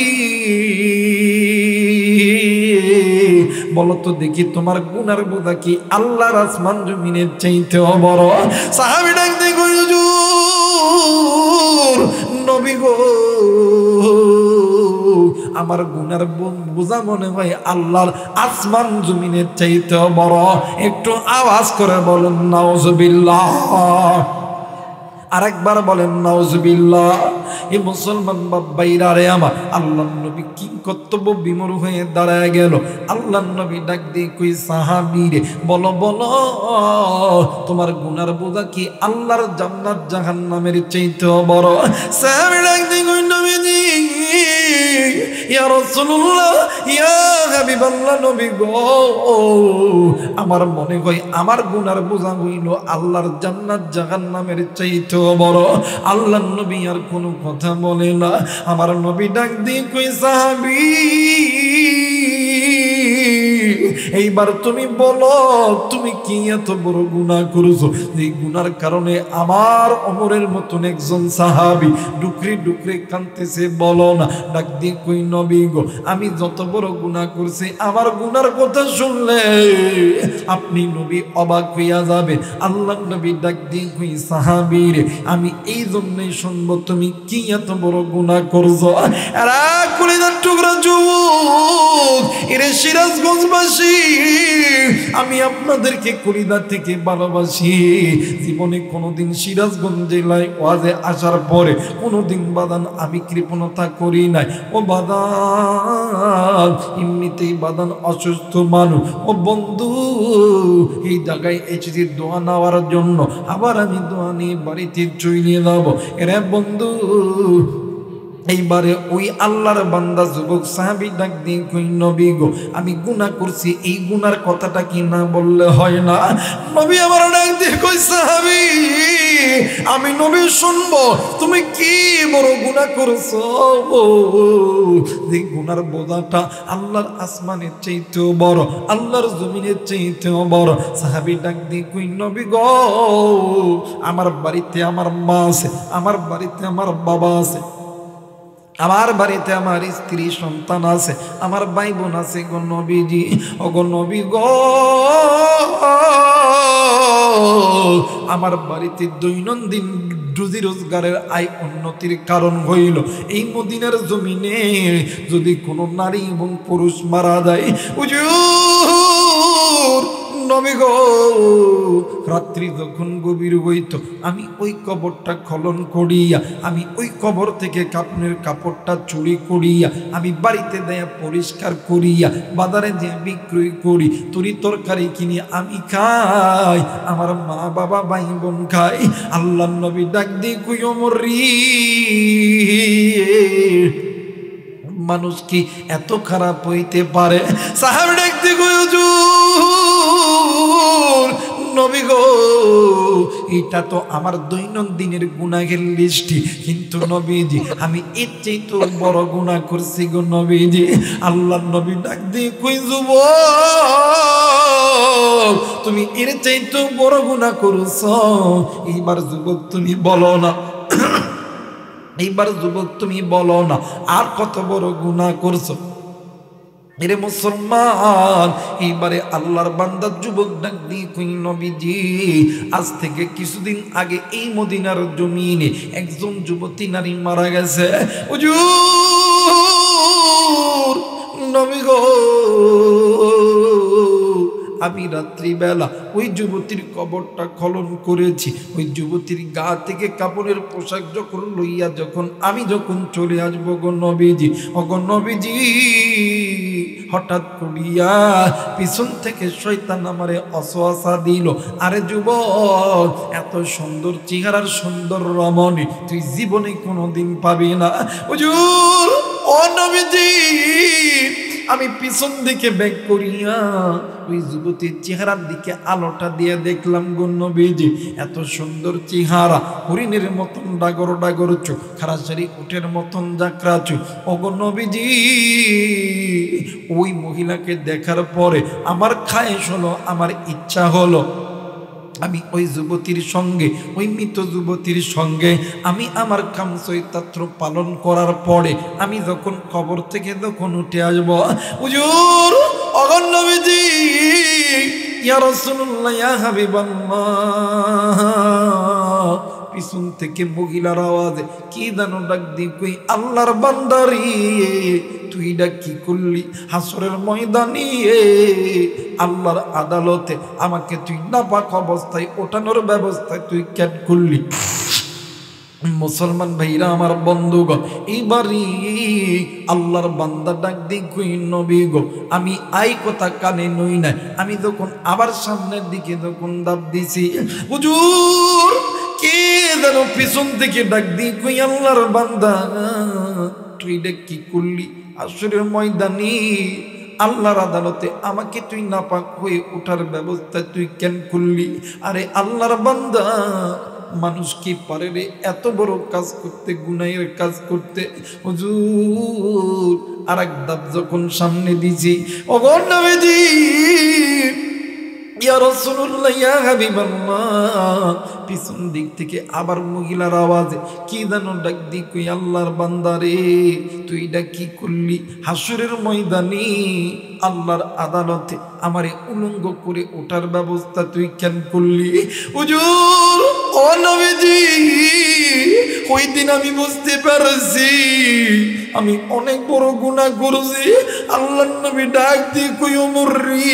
বলো তো দেখি তোমার গুনার বোঝা কি আল্লাহর আসমান জমিনের চাইতে বড়? সাহাবী ডাক দিয়ে কই হুজুর নবী গো আমার গুনার বোঝা মনে হয় আল্লাহর আসমান জমিনের চাইতে বড়। একটু আওয়াজ করে বলেন নাউজুবিল্লাহ, আরেকবার বলেন নাউজুবিল্লাহ। এই মুসলমান বাবাইরা রে আমার, আল্লাহ নবী কি কর্তব্য বিমূঢ় হয়ে দাঁড়ায় গেল। আল্লাহ নবী ডাক দিয়ে কই সাহাবী রে বলো তোমার গুনার বোঝা কি আল্লাহর জান্নাত জাহান্নামের চাইতে বড়? সাহাবী ডাক দিয়ে কই নবীজি ইয়া রাসূলুল্লাহ ইয়া হাবিবাল্লাহ নবী গো আমার মনে হয় আমার গুনার বোঝা হইল আল্লাহর জান্নাত জাহান্নামের চাইতে বড়। আল্লাহ নবী আর কোনো কথা বলে না। আমার নবী ডাক দিয়ে কই সাহাবী এইবার তুমি বলো তুমি কি এত বড় গুনাহ করেছো এই গুনার কারণে আমার ওমরের মতন একজন সাহাবী ডুকরি ডুকরি কাঁদতেছে? বলো না। ডাক দিয়ে কই নবী গো আমি যত বড় গুনাহ করছি আমার গুনার কথা শুনলে আপনি নবী অবাক হইয়া যাবে। আল্লাহ নবী ডাক দিয়ে কই সাহাবী রে আমি এই জন্যই শুনবো তুমি কি এত বড় গুনাহ করছো। এরা কলিজার টুকরা যুবক এরে সিরাজগঞ্জবাসী আমি আপনাদেরকে কলিজা থেকে ভালোবাসি। জীবনে কোনোদিন সিরাজগঞ্জ জেলায় ওয়াজে আসার পরে কোনোদিন বাদান আমি কৃপণতা করি নাই। ও বাদান এমনিতেই বাদান অসুস্থ মানুষ। ও বন্ধু এই জায়গায় এসেছি দোয়া নেওয়ার জন্য, আবার আমি দোয়া নিয়ে বাড়িতে চলে যাব। এরা বন্ধু এইবারে ওই আল্লাহর বান্দা যুবক সাহাবী ডাক দিয়ে কই নবী গো আমি গুনাহ করছি, এই গুনার কথাটা কি না বললে হয় না? নবী আমার ডাক দিয়ে কই সাহাবী আমি নবী শুনবো তুমি কি বড় গুনাহ করছো, যে গুনার বোঝাটা আল্লাহর আসমানের চাইতেও বড়, আল্লাহর জমিনের চাইতেও বড়। সাহাবী ডাক দিয়ে কই নবী গো আমার বাড়িতে আমার মা আছে, আমার বাড়িতে আমার বাবা আছে, আমার বাড়িতে আমার স্ত্রী সন্তান আছে, আমার ভাই বোন আছে গো নবীজি। ও গো নবী গো আমার বাড়িতে দৈনন্দিন রুজি রোজগারের আয় উন্নতির কারণ হইল এই মদিনার জমিনে যদি কোনো নারী এবং পুরুষ মারা যায় হুজুর নবী গো রাত্রি যখন গভীর হইত আমি ওই কবরটা খনন করিয়া আমি ওই কবর থেকে কাপড়ের কাপড়টা চুরি করিয়া আমি বাড়িতে দেয়া পরিষ্কার করিয়া বাজারে যে বিক্রয় করি, তরি তরকারি কিনে আমি খাই, আমার মা বাবা ভাই বোন খাই। আল্লাহ নবী ডাক দিয়ে কই ওমর রে মানুষ কি এত খারাপ হইতে পারে? সাহাবী ডাক দিয়ে কই হুজুর নবী গো এটা তো আমার দৈনন্দিনের গুনাহের লিস্টি, কিন্তু নবীজি আমি এর চাইতে বড় গুনাহ করছি গো নবীজি। আল্লাহ নবী ডাক দিয়ে কই যুবক তুমি এর চাইতে বড় গুনাহ করছো, এইবার যুবক তুমি বলো না, এইবার যুবক তুমি বলো না আর কত বড় গুনাহ করছো। এরে মুসলমান এইবারে আল্লাহর বান্দা যুবক ডাক দিয়ে কই নবীজি আজ থেকে কিছুদিন আগে এই মদিনার জমিনে একজন যুবতী নারী মারা গেছে হুজুর নবী গো আমি রাত্রিবেলা ওই যুবতীর কবরটা খনন করেছি। ওই যুবতীর গা থেকে কাপড়ের পোশাক যখন লইয়া আমি যখন চলে আসবো গো নবীজি, ওগো নবীজি, হঠাৎ করিয়া পিছন থেকে শয়তান আমারে অসওয়াসা দিল, আরে যুবক, এত সুন্দর চেহারার সুন্দর রমণী তুই জীবনে কোনোদিন পাবি না। হুজুর, ও নবীজি, আমি পিছন দিকে ব্যাক করিয়া ওই যুবতীর চেহারার দিকে আলোটা দিয়ে দেখলাম গো নবীজি, এত সুন্দর চেহারা, হরিণের মতন ডাগর ডাগর চোখ, খারাসারি উটের মতন জাকরা চোখ। ও গো নবীজি, ওই মহিলাকে দেখার পরে আমার খায়েশ হলো, আমার ইচ্ছা হলো আমি ওই যুবতীর সঙ্গে, ওই মৃত যুবতীর সঙ্গে আমি আমার কামচৈতাত্র পালন করার পরে আমি যখন কবর থেকে যখন উঠে আসবো, হুজুর, ওগো নবীজি, ইয়া রাসূলুল্লাহ, ইয়া হাবিবাল্লাহ, পিছন থেকে মহিলার আওয়াজে কি জানো ডাক দিয়ে কই, আল্লাহর বান্দারি, তুই ডাক কি করলি হাসরের ময়দানে, আল্লাহর আদালতে আমাকে তুই নাপাক অবস্থায় ওঠানোর ব্যবস্থায় তুই কেন করলি? মুসলমান ভাইরা আমার বন্ধুগণ, এইবারই আল্লাহর বান্দা ডাক দি কই, নবী গো, আমি আই কথা কানে নই না, আমি যখন আবার সামনের দিকে যখন দাব দিছি, হুজুর, কে যেন পিছন থেকে ডাক দি কই, আল্লাহর বান্দা, তুই ডাক কি করলি হাসরের ময়দানে আল্লাহর আদালতে আমাকে তুই নাপাক হয়ে ওঠার ব্যবস্থা তুই কেন করলি? আরে আল্লাহর বান্দা, মানুষ কি পারে রে এত বড় কাজ করতে, গুনাহের কাজ করতে? হুজুর, আর এক ধাপ যখন সামনে দিছি, ওগো নবীজি, ইয়া রাসূলুল্লাহ, ইয়া হাবিবাল্লাহ, পিছন দিক থেকে আবার মহিলার আওয়াজে কি জানো ডাক দি কই, আল্লাহর বান্দারে, তুই ডাক কি করলি হাসরের ময়দানে আল্লাহর আদালতে আমারে উলঙ্গ করে ওঠার ব্যবস্থা তুই কেন করলি? হুজুর, ও নবীজি, ওই দিন আমি বুঝতে পারছি আমি অনেক বড় গুনাহ করেছি। আল্লাহর নবী ডাক দিয়ে কই, ওমর রে,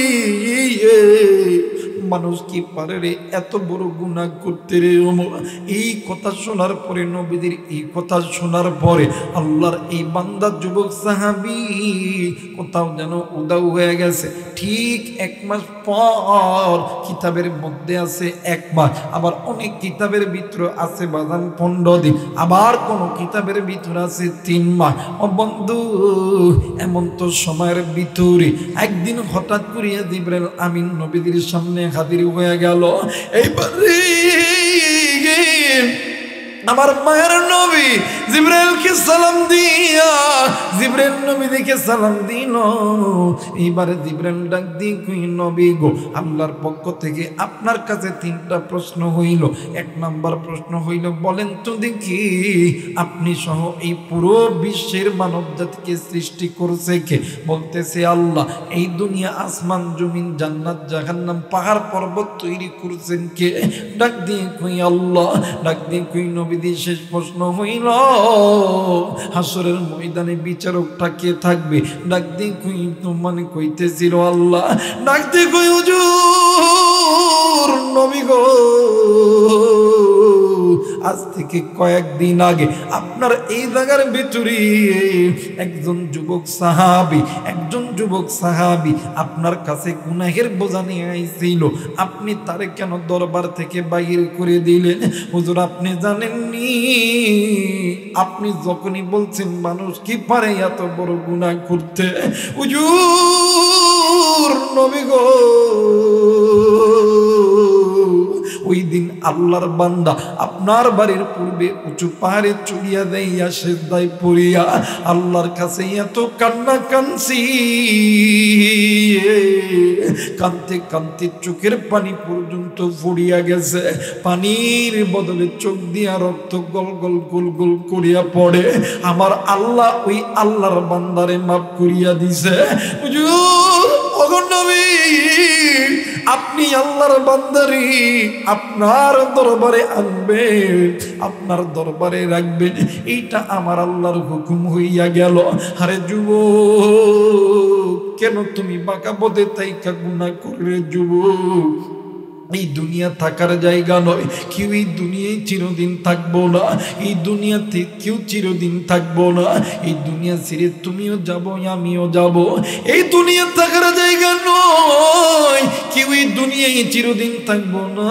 মানুষ কি পারে রে এত বড় গুনাহ করতে রে ওমর? এই কথা শোনার পরে, নবীদের এই কথা শোনার পরে আল্লাহর এই বান্দা যুবক সাহাবী কোথাও যেন উদাও হয়ে গেছে। ঠিক 1 মাস পর, কিতাবের মধ্যে আছে 1 মাস, আবার অনেক কিতাবের ভিতর আছে বাজান 15 দিন, আবার কোন কিতাবের ভিতর আছে 3 মাস। ও বন্ধু, এমন তো সময়ের ভিতরে একদিন হঠাৎ করিয়া জিবরাইল আমিন নবীদের সামনে হাজির হয়ে গেল। এইবারে আমার মায়ের নবী জিবরাইলকে সালাম দিয়া, জিবরাইল নবীকে সালাম দিল। এইবারে জিবরাইল ডাক দিয়ে কই, নবী গো, আল্লাহর পক্ষ থেকে আপনার কাছে 3টা প্রশ্ন হইল। 1 নাম্বার প্রশ্ন হইল, বলেন তো দেখি, আপনি সহ এই পুরো বিশ্বের মানব জাতিকে সৃষ্টি করছে কে? বলতেছে আল্লাহ। এই দুনিয়া, আসমান জমিন, জান্নাত জাহান্নাম, পাহাড় পর্বত তৈরি করছেন কে? ডাক দিয়ে কই আল্লাহ। ডাক দিয়ে কই নবী, শেষ প্রশ্ন হইল, হাসরের ময়দানে বিচারকটা কে থাকবে? ডাক দিয়ে কই, তো মানে কইতেছিল আল্লাহ। ডাক দিয়ে কই, হুজুর, নবী গো, আজ থেকে কয়েকদিন আগে আপনার এই জায়গার ভিতরে একজন যুবক সাহাবী আপনার কাছে গুনাহের বোঝা নিয়ে আইছিল। আপনি তারে কেন দরবার থেকে বাইর করে দিলেন? হুজুর, আপনি জানেননি, আপনি যখনই বলছেন মানুষ কি পারে এত বড় গুনাহ করতে? হুজুর, নবী গো, ওই দিন আল্লাহর বান্দা আপনার বাড়ির পূর্বে উঁচু পাহাড়ে চড়িয়া দেইয়া সেজদায় পড়িয়া আল্লাহর কাছে এত কান্না কানছি, কানতে কানতে চোখের পানি পর্যন্ত ফুরিয়া গেছে। পানির বদলে চোখ দিয়া রক্ত গল গল গোল গোল করিয়া পড়ে। আমার আল্লাহ ওই আল্লাহর বান্দারে মাফ করিয়া দিছে। হুজুর, ওগো নবী, আপনি আল্লাহর বান্দারি, আপনার দরবারে আনবেন, আপনার দরবারে রাখবেন, এইটা আমার আল্লাহর হুকুম হইয়া গেল। আরে যুবক, কেন তুমি বাঁকা পথে তাইকা গুনাহ করে যুবক? এই দুনিয়া থাকার জায়গা নয়, কেউ এই দুনিয়ায় চিরদিন থাকবো না, এই দুনিয়াতে কেউ চিরদিন থাকবো না। এই দুনিয়া ছেড়ে তুমিও যাবো, আমিও যাব। এই দুনিয়া থাকার জায়গা নয়, কেউ এই দুনিয়ায় চিরদিন থাকবো না।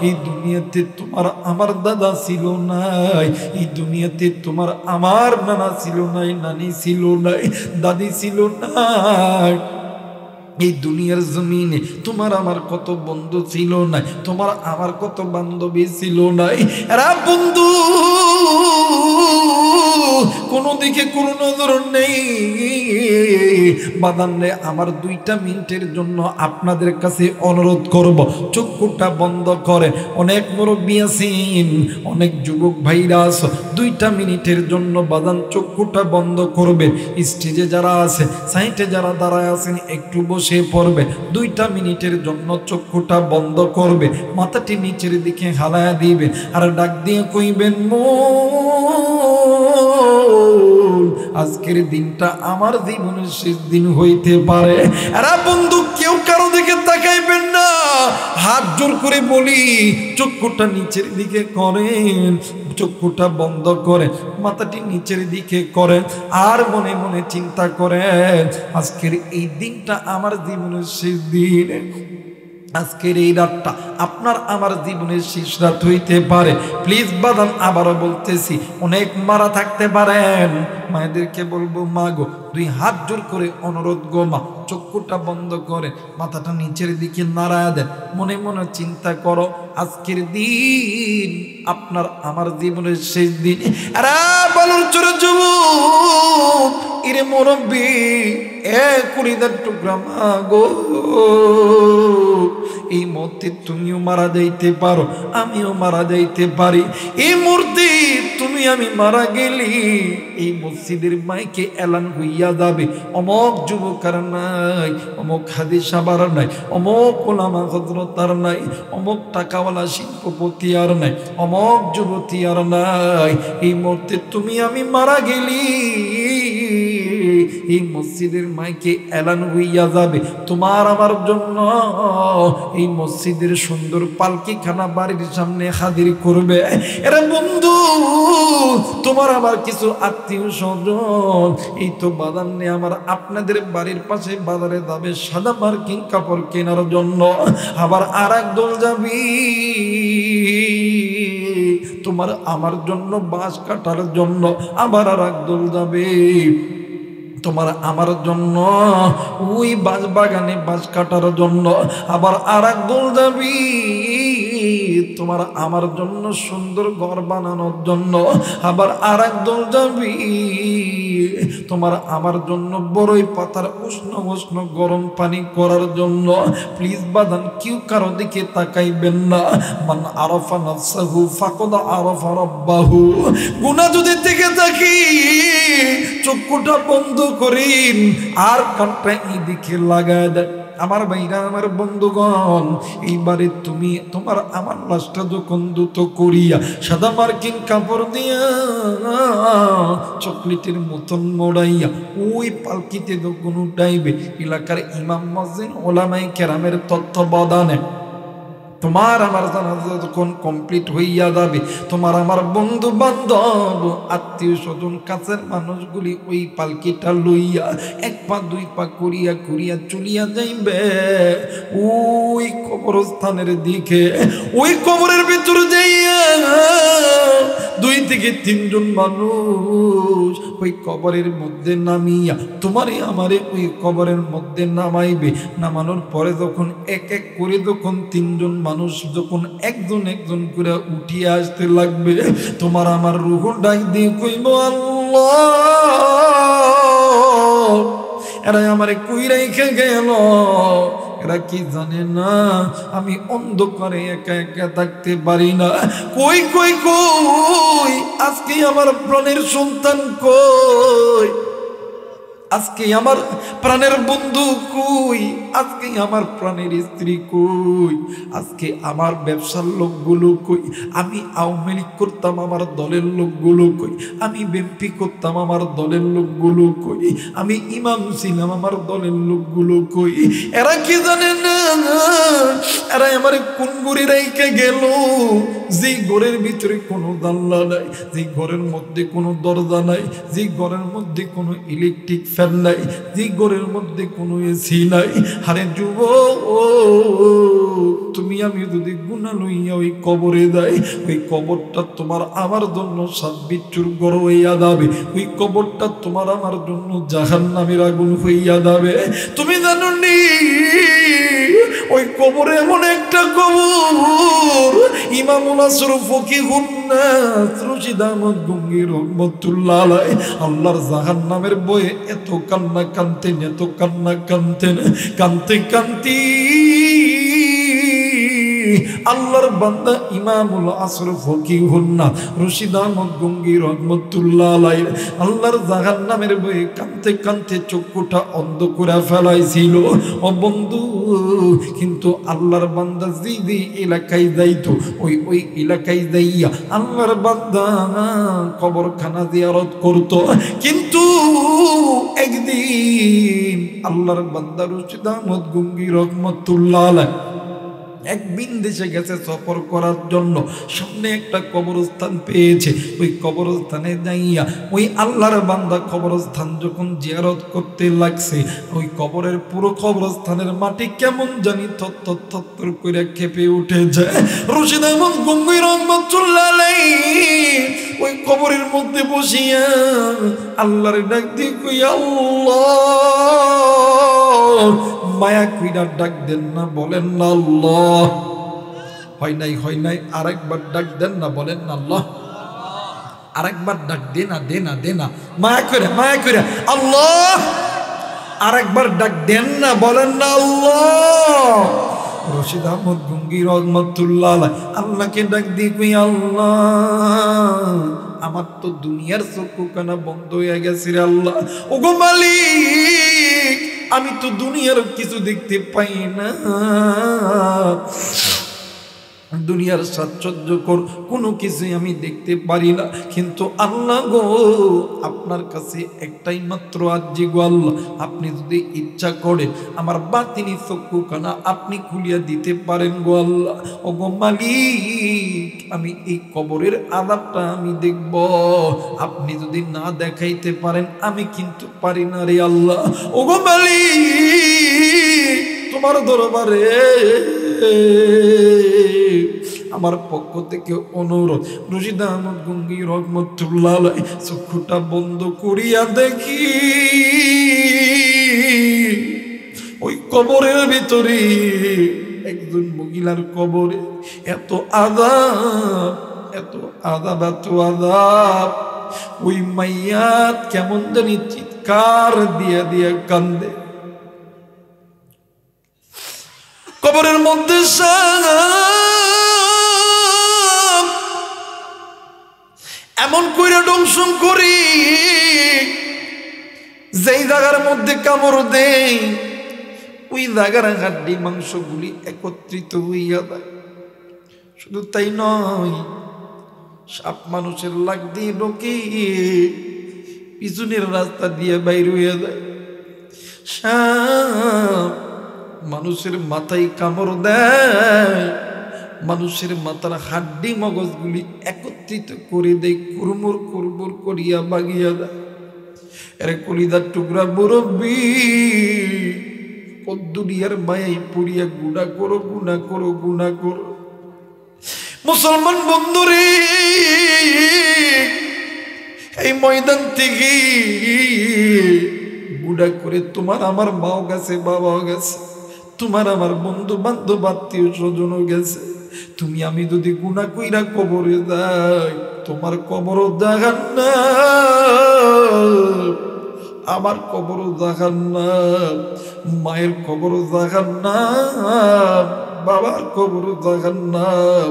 এই দুনিয়াতে তোমার আমার দাদা ছিল নাই, এই দুনিয়াতে তোমার আমার নানা ছিল নাই, নানি ছিল নাই, দাদি ছিল নাই। এই দুনিয়ার জমিনে তোমার আমার কত বন্ধু ছিল নাই, তোমার আমার কত বান্ধবী ছিল নাই। এরা বন্ধু কোনো দিকে কোনো নজর নেই। বাদান্নে আমার 2টা মিনিটের জন্য আপনাদের কাছে অনুরোধ করব, চক্ষুটা বন্ধ করে। অনেক মুরব্বী আছেন, অনেক যুবক ভাইরা আছে, 2টা মিনিটের জন্য বাদান চক্ষুটা বন্ধ করবে। স্টেজে যারা আছে, সাইটে যারা দাঁড়ায় আছেন, একটু বসে পড়বে। 2টা মিনিটের জন্য চক্ষুটা বন্ধ করবে, মাথাটি নিচের দিকে হালায়া দিবে, আর ডাক দিয়ে কইবেন, আজকের দিনটা আমার জীবনের শেষ দিন হইতে পারে। এরা বন্ধু কেউ কারো দিকে তাকাইবেন না, হাত জোর করে বলি, চক্ষুটা নিচের দিকে করেন, চক্ষুটা বন্ধ করে মাথাটি নিচের দিকে করেন, আর মনে মনে চিন্তা করেন, আজকের এই দিনটা আমার জীবনের শেষ দিন। আজকের এই রাতটা আপনার আমার জীবনের শেষ রাত হইতে পারে। প্লিজ বাদাম, আবারও বলতেছি, অনেক মারা থাকতে পারেন, মায়েদেরকে বলবো, মা গো, 2 হাত জোর করে অনুরোধ গো মা, চক্ষুটা বন্ধ করে মাথাটা নিচের দিকে নাড়ায়া দেন, মনে মনে চিন্তা করো, আজকের দিন আপনার আমার জীবনের শেষ দিন। আরে বলুন চোরে যুবক, ইরে মুরব্বি, কুড়িদার টুকরা মা গো, এই মুহূর্তে তুমিও মারা যাইতে পারো, আমিও মারা যাইতে পারি। এই মুহূর্তে তুমি আমি মারা গেলি, এই মসজিদের মাইকে এলান হইয়া যাবে, অমক যুবক আর নাই, অমক হাদিসা বার নাই, অমক ওলামা হযরত আর নাই, অমক টাকাওয়ালা শিল্পপতি আর নাই, অমক যুবতী আর নাই। এই মুহূর্তে তুমি আমি মারা গেলি, এই মসজিদের মাইকে এলান হইয়া যাবে তোমার আমার জন্য। এই মসজিদের সুন্দর পালকিখানা বাড়ির সামনে হাজির করবে। এরা বন্ধু, তোমার আমার কিছু আত্মীয় স্বজন, এই তো বাজার নিয়ে আমার আপনাদের বাড়ির পাশে বাজারে যাবে সাদা মার্কিং কাপড় কেনার জন্য, আবার আর এক দল যাবি তোমার আমার জন্য বাঁশ কাটার জন্য, আবার আর এক দল যাবে তোমার আমার জন্য ওই বাঁশ বাগানে বাঁশ কাটার জন্য, আবার আর এক দল যাবি তোমার আমার জন্য সুন্দর ঘর বানানোর জন্য, আবার আর এক দল যাবি তোমার আমার জন্য বড়ই পাতার উষ্ণ উষ্ণ গরম পানি করার জন্য। প্লিজ বাদান, কেউ কারো দিকে তাকাইবেন না। মান আরাফা নাফসাহু ফাকাদ আরাফা রাব্বাহু। গুনাহ যদি থেকে থাকি চক্ষুটা বন্ধ করিন, আর কানটা এদিকে লাগায় দেন। আমার ভাইরা, আমার বন্ধুগণ, এইবারে তুমি তোমার আমার লাশটা যখন দ্রুত করিয়া সাদা মার্কিন কাপড় দিয়া চকলেটের মতন মোড়াইয়া ওই পালকিতে যখন উঠাইবে, এলাকার ইমাম মুয়াজ্জিন ওলামায়ে কেরামের তত্ত্বাবধানে তোমার আমার জানাজা যখন কমপ্লিট হইয়া যাবে, তোমার আমার বন্ধু বান্ধব আত্মীয় স্বজন কাছের মানুষগুলি ওই পালকিটা লইয়া 1 পা 2 পা করিয়া করিয়া চলিয়া যাইবে ওই কবরস্থানের দিকে। ওই কবরের ভিতরে যাইয়া 2 থেকে 3 জন মানুষ ওই কবরের মধ্যে নামিয়া তোমারে আমারে ওই কবরের মধ্যে নামাইবে। নামানোর পরে যখন এক এক করে যখন 3 জন মানুষ যখন একজন একজন করে উঠিয়ে আসতে লাগবে, তোমার আমার রূহ ডাক দিয়ে কইব, আল্লাহ এরা আমারে কই রাইখা গেল, এরা কি জানে না আমি অন্ধকারে একা একা থাকতে পারি না। কই কই কই আজকে আমার প্রাণের সন্তান কই, আজকে আমার প্রাণের বন্ধু কই, আজকে আমার প্রাণের স্ত্রী কই, আজকে আমার ব্যবসার লোকগুলো কই, আমি আওয়ামী লীগ করতাম আমার দলের লোকগুলো কই, আমি বিএনপি করতাম আমার দলের লোকগুলো কই, আমি ইমাম ছিলাম আমার দলের লোকগুলো কই। এরা কি জানে না এরা আমার কোন ঘরে রাইখা গেল, যে ঘরের ভিতরে কোনো জানলা নাই, যে ঘরের মধ্যে কোনো দরজা নাই, যে ঘরের মধ্যে কোনো ইলেকট্রিক ফ্যান নাই, যে ঘরের মধ্যে কোনো এসি নাই। আরে যুবক, তুমি আমি যদি গুনাহ লইয়া ওই কবরে যাই, ওই কবরটা তোমার আমার জন্য সাত বিচ্ছুর ঘর হইয়া যাবে, ওই কবরটা তোমার আমার জন্য জাহান্নামের আগুন হইয়া যাবে। তুমি জানো নি ওই কবরে এমন একটা কবর, ইমামুল আসর ফকিহুন নাস রশিদ আহমদ গঙ্গী রহমাতুল্লাহ আলাইহি আল্লাহর জাহান্নামের বয়ে এত কান্না কানতেন, এত কান্না কানতেন, কানতে কানতে আল্লাহর বান্দা ইমামুল আসর ফকিহুন নাস রশিদ আহমদ গঙ্গী রহমাতুল্লাহ আলাইহি আল্লাহর জাহান্নামের বয়ে কানতে কানতে চক্ষুটা অন্ধ করে ফেলাইছিল। ও বন্ধু, কিন্তু আল্লাহর বান্দা যে এলাকায় যাইতো ওই এলাকায় যাইয়া আল্লাহর বান্দা কবরখানা জিয়ারত করত। কিন্তু একদিন আল্লাহর বান্দা রশিদ আহমদ গঙ্গী রহমাতুল্লাহ আলাইহি এক বিদেশে গেছে সফর করার জন্য, সামনে একটা কবরস্থান পেয়েছে। ওই কবরস্থানে যাইয়া ওই আল্লাহর বান্দা কবরস্থান যখন জিয়ারত করতে লাগছে, ওই কবরের পুরো কবরস্থানের মাটি কেমন জানি থর করে কেঁপে উঠে যায়। রশিদ আহমদ গঙ্গী রহমাতুল্লাহ আলাইহি ওই কবরের মধ্যে বসিয়া আল্লাহর ডাক দিয়ে কই, আল্লাহ, মায়া কইরা ডাক দেন না, বলেন না আল্লাহ। হয় নাই আরেকবার ডাক দেন না, বলেন না আল্লাহ। আরেকবার ডাক দে না মায়া করে আল্লাহ। আরেকবার ডাক দেন না, বলেন না আল্লাহ। রশিদ আহমদ গঙ্গী রহমাতুল্লাহ আলাইহি আল্লাহকে ডাক দিয়ে কই, আল্লাহ, আমার তো দুনিয়ার চক্ষু কানা বন্ধ হয়ে গেছে রে আল্লাহ। ওগো মালিক, আমি তো দুনিয়ার কিছু দেখতে পাই না, দুনিয়ার সাচ্ছন্দ্যকর কোনো কিছুই আমি দেখতে পারি না। কিন্তু আল্লাহ গো, আপনার কাছে একটাই মাত্র আরজি গো আল্লাহ, আপনি যদি ইচ্ছা করেন আমার বাতিনি চক্ষুখানা আপনি খুলিয়া দিতে পারেন গো আল্লাহ। ও গো মালিক, আমি এই কবরের আযাবটা আমি দেখব, আপনি যদি না দেখাইতে পারেন আমি কিন্তু পারি না রে আল্লাহ। ও গো মালিক, তোমার দরবারে আমার পক্ষ থেকে অনুরোধ, রশিদ আহমদ গঙ্গী রহমাতুল্লাহ আলাইহি চক্ষুটা বন্ধ করিয়া দেখি ওই কবরের ভিতরে একজন মহিলার কবরে এত আযাব, ওই মাইয়াত কেমন জানি চিৎকার দিয়া কান্দে। কবরের মধ্যে এমন কইরা দংশন করি, যেই জায়গার মধ্যে কামড় দেই ওই জায়গার হাড্ডি মাংসগুলি একত্রিত হইয়া যায়। শুধু তাই নয়, সাপ মানুষের লাগ দিয়ে ঢোকে পিছনের রাস্তা দিয়ে বাইর হইয়া যায়। সাপ মানুষের মাথায় কামড় দেয়, মানুষের মাথার হাড্ডি মগজগুলি একত্রিত করে দেয়, কুরমুর করিয়া বাগিয়া দেয়। এর কলিদার টুকরা মুরব্বি, দুনিয়ার মায়াই পড়িয়া গুনাহ করো। মুসলমান বন্ধুরে, এই ময়দান থেকে গুনাহ করে তোমার আমার মাও গেছে, বাবাও গেছে, তোমার আমার বন্ধু বান্ধব আত্মীয় স্বজনও গেছে। তুমি আমি যদি গুনাহ কইরা কবরে যাই, তোমার কবরও জাহান্নাম, আমার কবরও জাহান্নাম, মায়ের কবরও জাহান্নাম, বাবার কবর জাহান্নাম।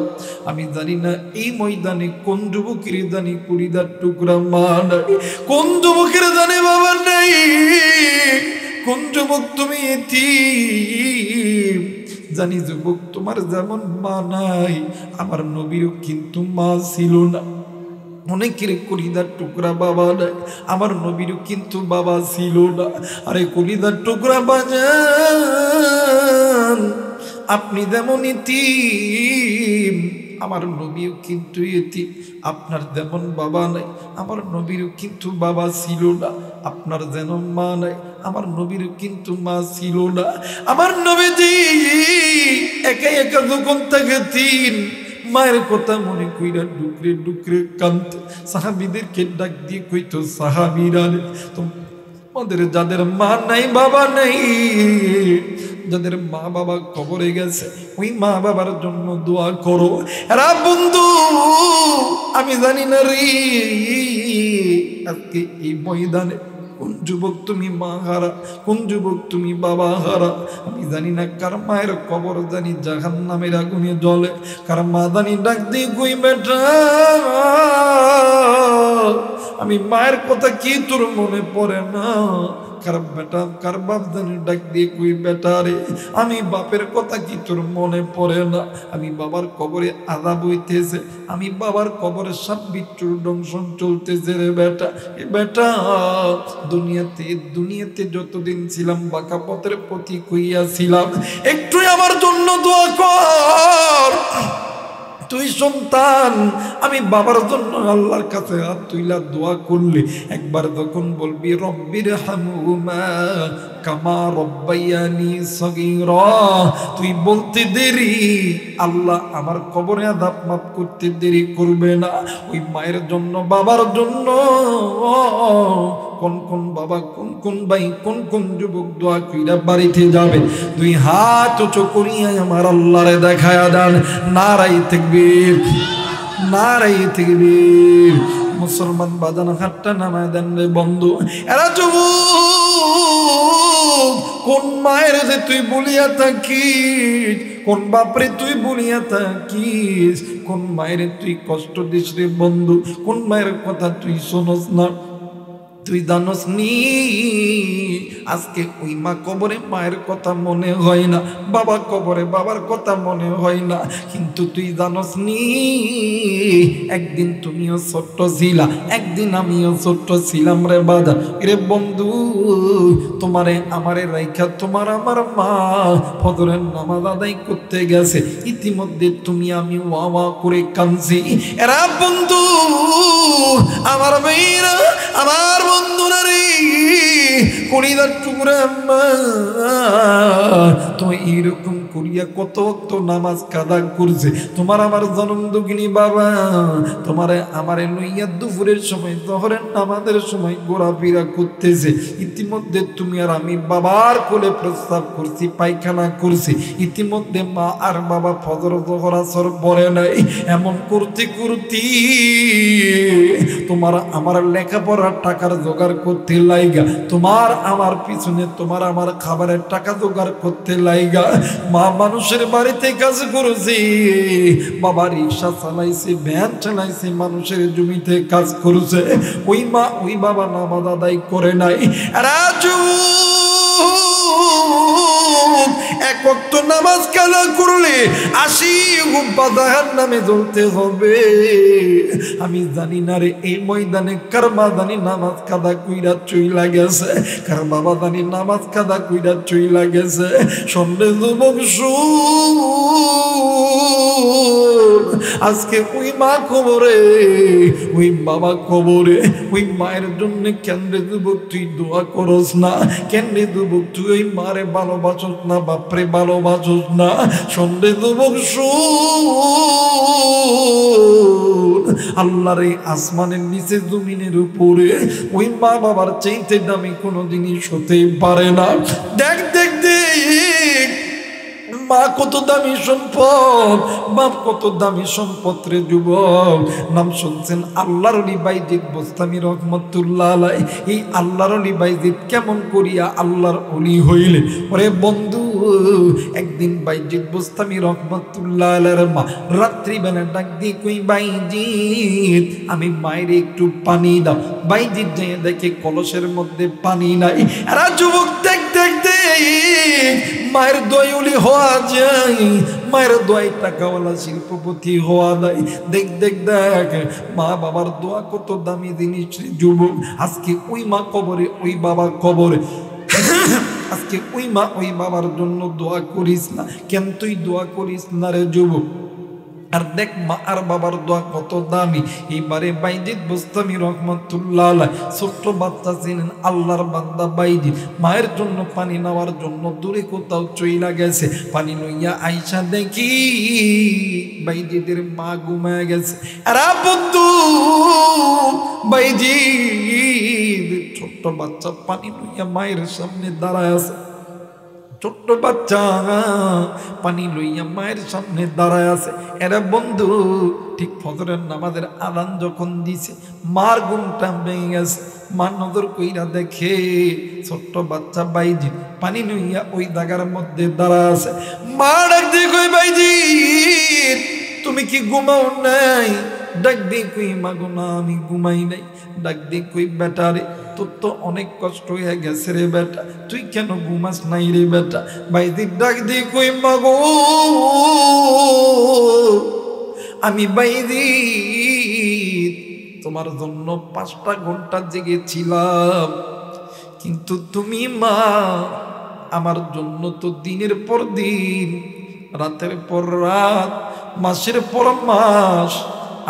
আমি জানি না এই ময়দানে কোন যুবকের জানি কুড়িদার টুকরা মা নাই, কোন যুবকের জানে বাবা নাই, কোন যুবক তুমি এতিম। জানি যুবক তোমার যেমন মা নাই, আমার নবীরও কিন্তু মা ছিল না। অনেকের কলিদার টুকরা বাবা নাই, আমার নবীরও কিন্তু বাবা ছিল না। আরে কলিদার টুকরা বাজান, আপনি যেমন এতিম, আমার নবীও কিন্তু এতিম। আপনার যেমন বাবা নাই, আমার নবীরও কিন্তু বাবা ছিল না। আপনার যেন মা নাই, আমার নবীরও কিন্তু মা ছিল না। আমার নবীজি একা একা যখন থাকে তিন, মায়ের কথা মনে কইরা ডুকরে ডুকরে কাঁদতে, সাহাবীদেরকে ডাক দিয়ে কইতো, সাহাবীরা তোমাদের যাদের মা নাই বাবা নাই, যাদের মা বাবা কবরে গেছে, ওই মা বাবার জন্য দোয়া করো। এরা বন্ধু আমি জানি না রে, আজকে এই ময়দানে কোন যুবক তুমি মা হারা, কোন যুবক তুমি বাবা হারা। আমি জানি না কার মায়ের কবর জানি জাহান্নামের আগুনে জ্বলে, কার মা জানি ডাক দিয়ে কই বেটা, আমি মায়ের কথা কি তোর মনে পড়ে না? কার বেটা কার বাপ জানি ডাক দিয়ে কই বেটা রে, আমি বাপের কথা কি তোর মনে পড়ে না? আমি বাবার কবরে আযাব হইতেছে, আমি বাবার কবরে সব বিচ্ছুর দংশন চলতেছে রে বেটা। এ বেটা দুনিয়াতে যতদিন ছিলাম বাঁকা পথের প্রতীক হইয়াছিলাম, একটু আমার জন্য দোয়া কর। তুই সন্তান, আমি বাবার জন্য আল্লাহর কাছে হাত তুইলা দোয়া করলে একবার যখন বলবি রব্বির হামহুমা কামা রব্বায়ানি সগীরা, তুই বলতে দেরি আল্লাহ আমার কবরে আযাব মাফ করতে দেরি করবে না। ওই মায়ের জন্য বাবার জন্য কোন কোন বাবা, কোন কোন ভাই, কোন কোন যুবক দোয়া কইরা বাড়িতে যাবে? দুই হাত উঁচু করিয়া আমার আল্লাহরে দেখায়া দেন, নারায়ে তাকবীর, নারায়ে তাকবীর। মুসলমান বাজান হাতটা নামায় দেন রে বন্ধু। এরা যুবক কোন মায়ের যে তুই বলিয়া থাকিস, কোন বাপরে তুই বলিয়া থাকিস, কোন মায়ের তুই কষ্ট দিস রে বন্ধু, কোন মায়ের কথা তুই শোনস না? তুই জানোস নি আজকে ওই মা কবরে মায়ের কথা মনে হয় না, বাবা কবরে বাবার কথা মনে হয় না, কিন্তু তুই জানোস নি একদিন তুমিও ছোট্ট ছিলা, একদিন আমিও ছোট্ট ছিলাম রে বাদা রে বন্ধু। তোমারে আমারে রাইখা তোমার আমার মা ফজরের নামাজ আদায় করতে গেছে, ইতিমধ্যে তুমি আমি ওয়া ওয়া করে কাঁদছি। এরা বন্ধু আমার মেয়েরা, আমার বন্ধুরা রে, কলিজার টুকরা মা, তো এইরকম করিয়া কত কত নামাজ কাদা করছে। তোমার আমার জনম দুঃখিনী বাবা তোমারে আমারে লইয়া দুপুরের সময় জোহরের নামাজের সময় ঘোরাফেরা করতেছে, ইতিমধ্যে তুমি আর আমি বাবার কোলে প্রস্তাব করছি, পায়খানা করছি, ইতিমধ্যে মা আর বাবা ফজর জোহর আসর পড়ে নাই। এমন করতে করতে তোমার আমার লেখাপড়ার টাকার জোগাড় করতে লাইগা, তোমার আমার পিছনে তোমার আমার খাবারের টাকা জোগাড় করতে লাইগা, মা মানুষের বাড়িতে কাজ করেছে, বাবা রিক্সা চালাইছে, ভ্যান চালাইছে, মানুষের জমিতে কাজ করেছে, ওই মা ওই বাবা নামাজ আদায় করে নাই। রাজু এক ওয়াক্ত নামাজ কাজা করলে 80 গুম্পা জাহান্নামে জ্বলতে হবে। আমি জানি না রে এই ময়দানে কার মা জানি নামাজ কাদা কইরা চইলা গেছে, কার বাবা জানি নামাজ কাদা কইরা চইলা গেছে। সন্দেহ যুবক আজকে ওই মা কবরে, ওই বাবা কবরে, ওই মায়ের জন্য কেন্দ্রে যুবক তুই দোয়া করস না? কেন্দ্রে যুবক তুই ওই মারে ভালোবাসস না, বাপরে ভালোবাসস না? সন্দেহ যুবক আল্লাহর এই আসমানের নিচে জমিনের উপরে ওই মা বাবার চাইতে দামি কোনো জিনিস হতে পারে না। দেখ দেখ দেখ মা কত দামি সম্পদ, বাপ কত দামি সম্পদ রে যুবক। নাম শুনছেন আল্লাহর ওলি বাইজিদ বোস্তামি রহমতুল্লাহ আলাইহি। এই আল্লাহর ওলি বাইজিদ কেমন করিয়া আল্লাহর ওলি হইলে? ওরে বন্ধু একদিন বাইজিদ বুস্তামি রহমাতুল্লাহ আলাইহির মা রাত্রিবেলা ডাক দিয়ে কই বাইজিদ আমি মায়ের একটু পানি দাও। বাইজিদ যেয়ে দেখে কলসের মধ্যে পানি নাই। আর যুবক দেখ দেখ দেখ মায়ের দয়ালি হওয়া যায়, মায়ের দোয়াই টাকাওয়ালা শিল্পপতি হওয়া যায়। দেখ দেখ দেখ মা বাবার দোয়া কত দামি জিনিস রে যুবক। আজকে ওই মা কবরে, ওই বাবা কবরে, আজকে ওই মা ওই বাবার জন্য দোয়া করিস না কেন? তুই দোয়া করিস না রে যুবক। আর দেখ মা আর বাবার দোয়া কত দামি। এবারে বাইজিদ বুস্তামি রহমাতুল্লাহ আলাইহি ছোট্ট বাচ্চা ছিলেন, আল্লাহর বান্দা বাইজিদ মায়ের জন্য পানি নেওয়ার জন্য দূরে কোথাও চইলা গেছে। পানি লইয়া আইসা দেখি বাইজিদের মা ঘুমায় গেছে। আর বন্ধু বাইজিদ ছোট্ট বাচ্চা পানি লইয়া মায়ের সামনে দাঁড়ায় আছে। ছোট্ট বাচ্চা পানি লইয়া মায়ের সামনে দাঁড়ায় আছে। এরা বন্ধু ঠিক ফজরের নামাজের আযান যখন দিছে মার ঘুমটা ভেঙে গেছে। মা নজর কইরা দেখে ছোট্ট বাচ্চা বাইজিদ পানি লইয়া ওই জায়গার মধ্যে দাঁড়ায় আছে। মা ডাক দিয়ে কই বাইজিদ তুমি কি ঘুমাও নাই? ডাক দিয়ে কই মা গো না আমি ঘুমাই নাই। ডাক দিয়ে কই বেটা রে তোর তো অনেক কষ্ট হয়ে গেছে রে বেটা, তুই কেন ঘুমাস নাই রে বেটা? বাইজিদ ডাক দিয়ে কই মা গো আমি বাইজিদ তোমার জন্য 5টা ঘন্টা জেগেছিলাম, কিন্তু তুমি মা আমার জন্য তো দিনের পর দিন, রাতের পর রাত, মাসের পর মাস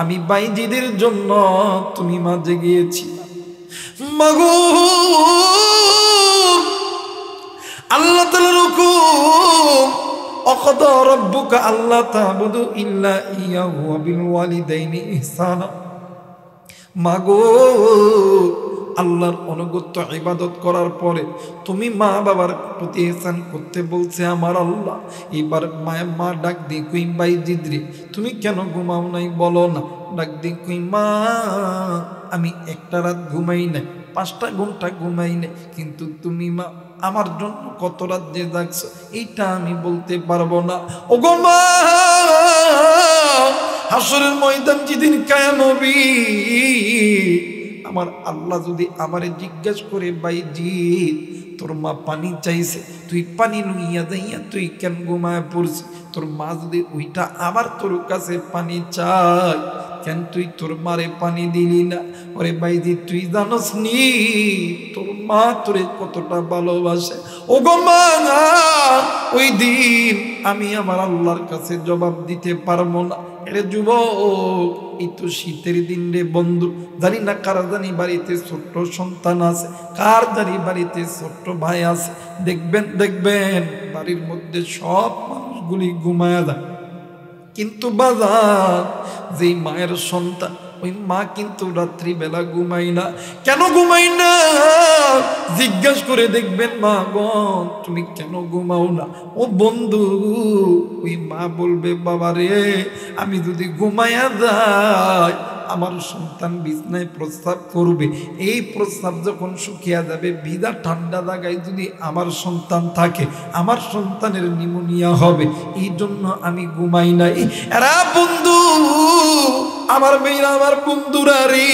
আমি বাইজিদের জন্য তুমি মা জেগেছি। মাগো আল্লাহ তাআলার হুকুম অকদা রাব্বুকা আল্লা তা'বুদু ইল্লা ইয়াহু ওয়া বিল ওয়ালিদাইনি ইহসানা। মাগো আল্লাহর অনুগত্য ইবাদত করার পরে তুমি মা বাবার প্রতি ইহসান করতে বলছে আমার আল্লাহ। এবার মা ডাক দিয়ে কই বাইজিদ রে তুমি কেন ঘুমাও নাই বলো না? ডাক দিয়ে কই মা আমি একটা রাত ঘুমাই নাই, 5টা ঘন্টা ঘুমাই নাই, কিন্তু তুমি মা আমার জন্য কত রাত যে জাগছো এইটা আমি বলতে পারবো না। ওগো মা হাসরের ময়দান যেদিন কায়াম হবে আমার আল্লাহ যদি আমারে জিজ্ঞাসা করে বাইজিদ তোর মা পানি চাইছে, তুই পানি লইয়া যাইয়া তুই কেন ঘুমায় পড়ছি? তোর মা যদি ওইটা আবার তোর কাছে পানি চায় কেন তুই তোর মারে পানি দিলি না? ওরে বাইজিদ তুই জানোস নি তোর মা তোরে কতটা ভালোবাসে। ও গো মা ওই দিন আমি আমার আল্লাহর কাছে জবাব দিতে পারবো না। এরে যুবক এই তো শীতের দিন রে বন্ধু, জানি না কার জানি বাড়িতে ছোট্ট সন্তান আছে, কার জানি বাড়িতে ছোট্ট ভাই আছে। দেখবেন দেখবেন বাড়ির মধ্যে সব মানুষগুলি ঘুমায় যায়, কিন্তু বাজার যেই মায়ের সন্তান ওই মা কিন্তু রাত্রিবেলা ঘুমাই না। কেন ঘুমাই না জিজ্ঞাসা করে দেখবেন মা গো তুমি কেন ঘুমাও না? ও বন্ধু ওই মা বলবে বাবা রে আমি যদি ঘুমাইয়া যাই আমার সন্তান বিছনায় প্রস্রাব করবে, এই প্রস্রাব যখন শুকিয়ে যাবে ভিজা ঠান্ডা জায়গায় যদি আমার সন্তান থাকে আমার সন্তানের নিউমোনিয়া হবে, এই জন্য আমি ঘুমাই নাই। এরা বন্ধু আমার মেয়েরা আমার বন্ধুরা রে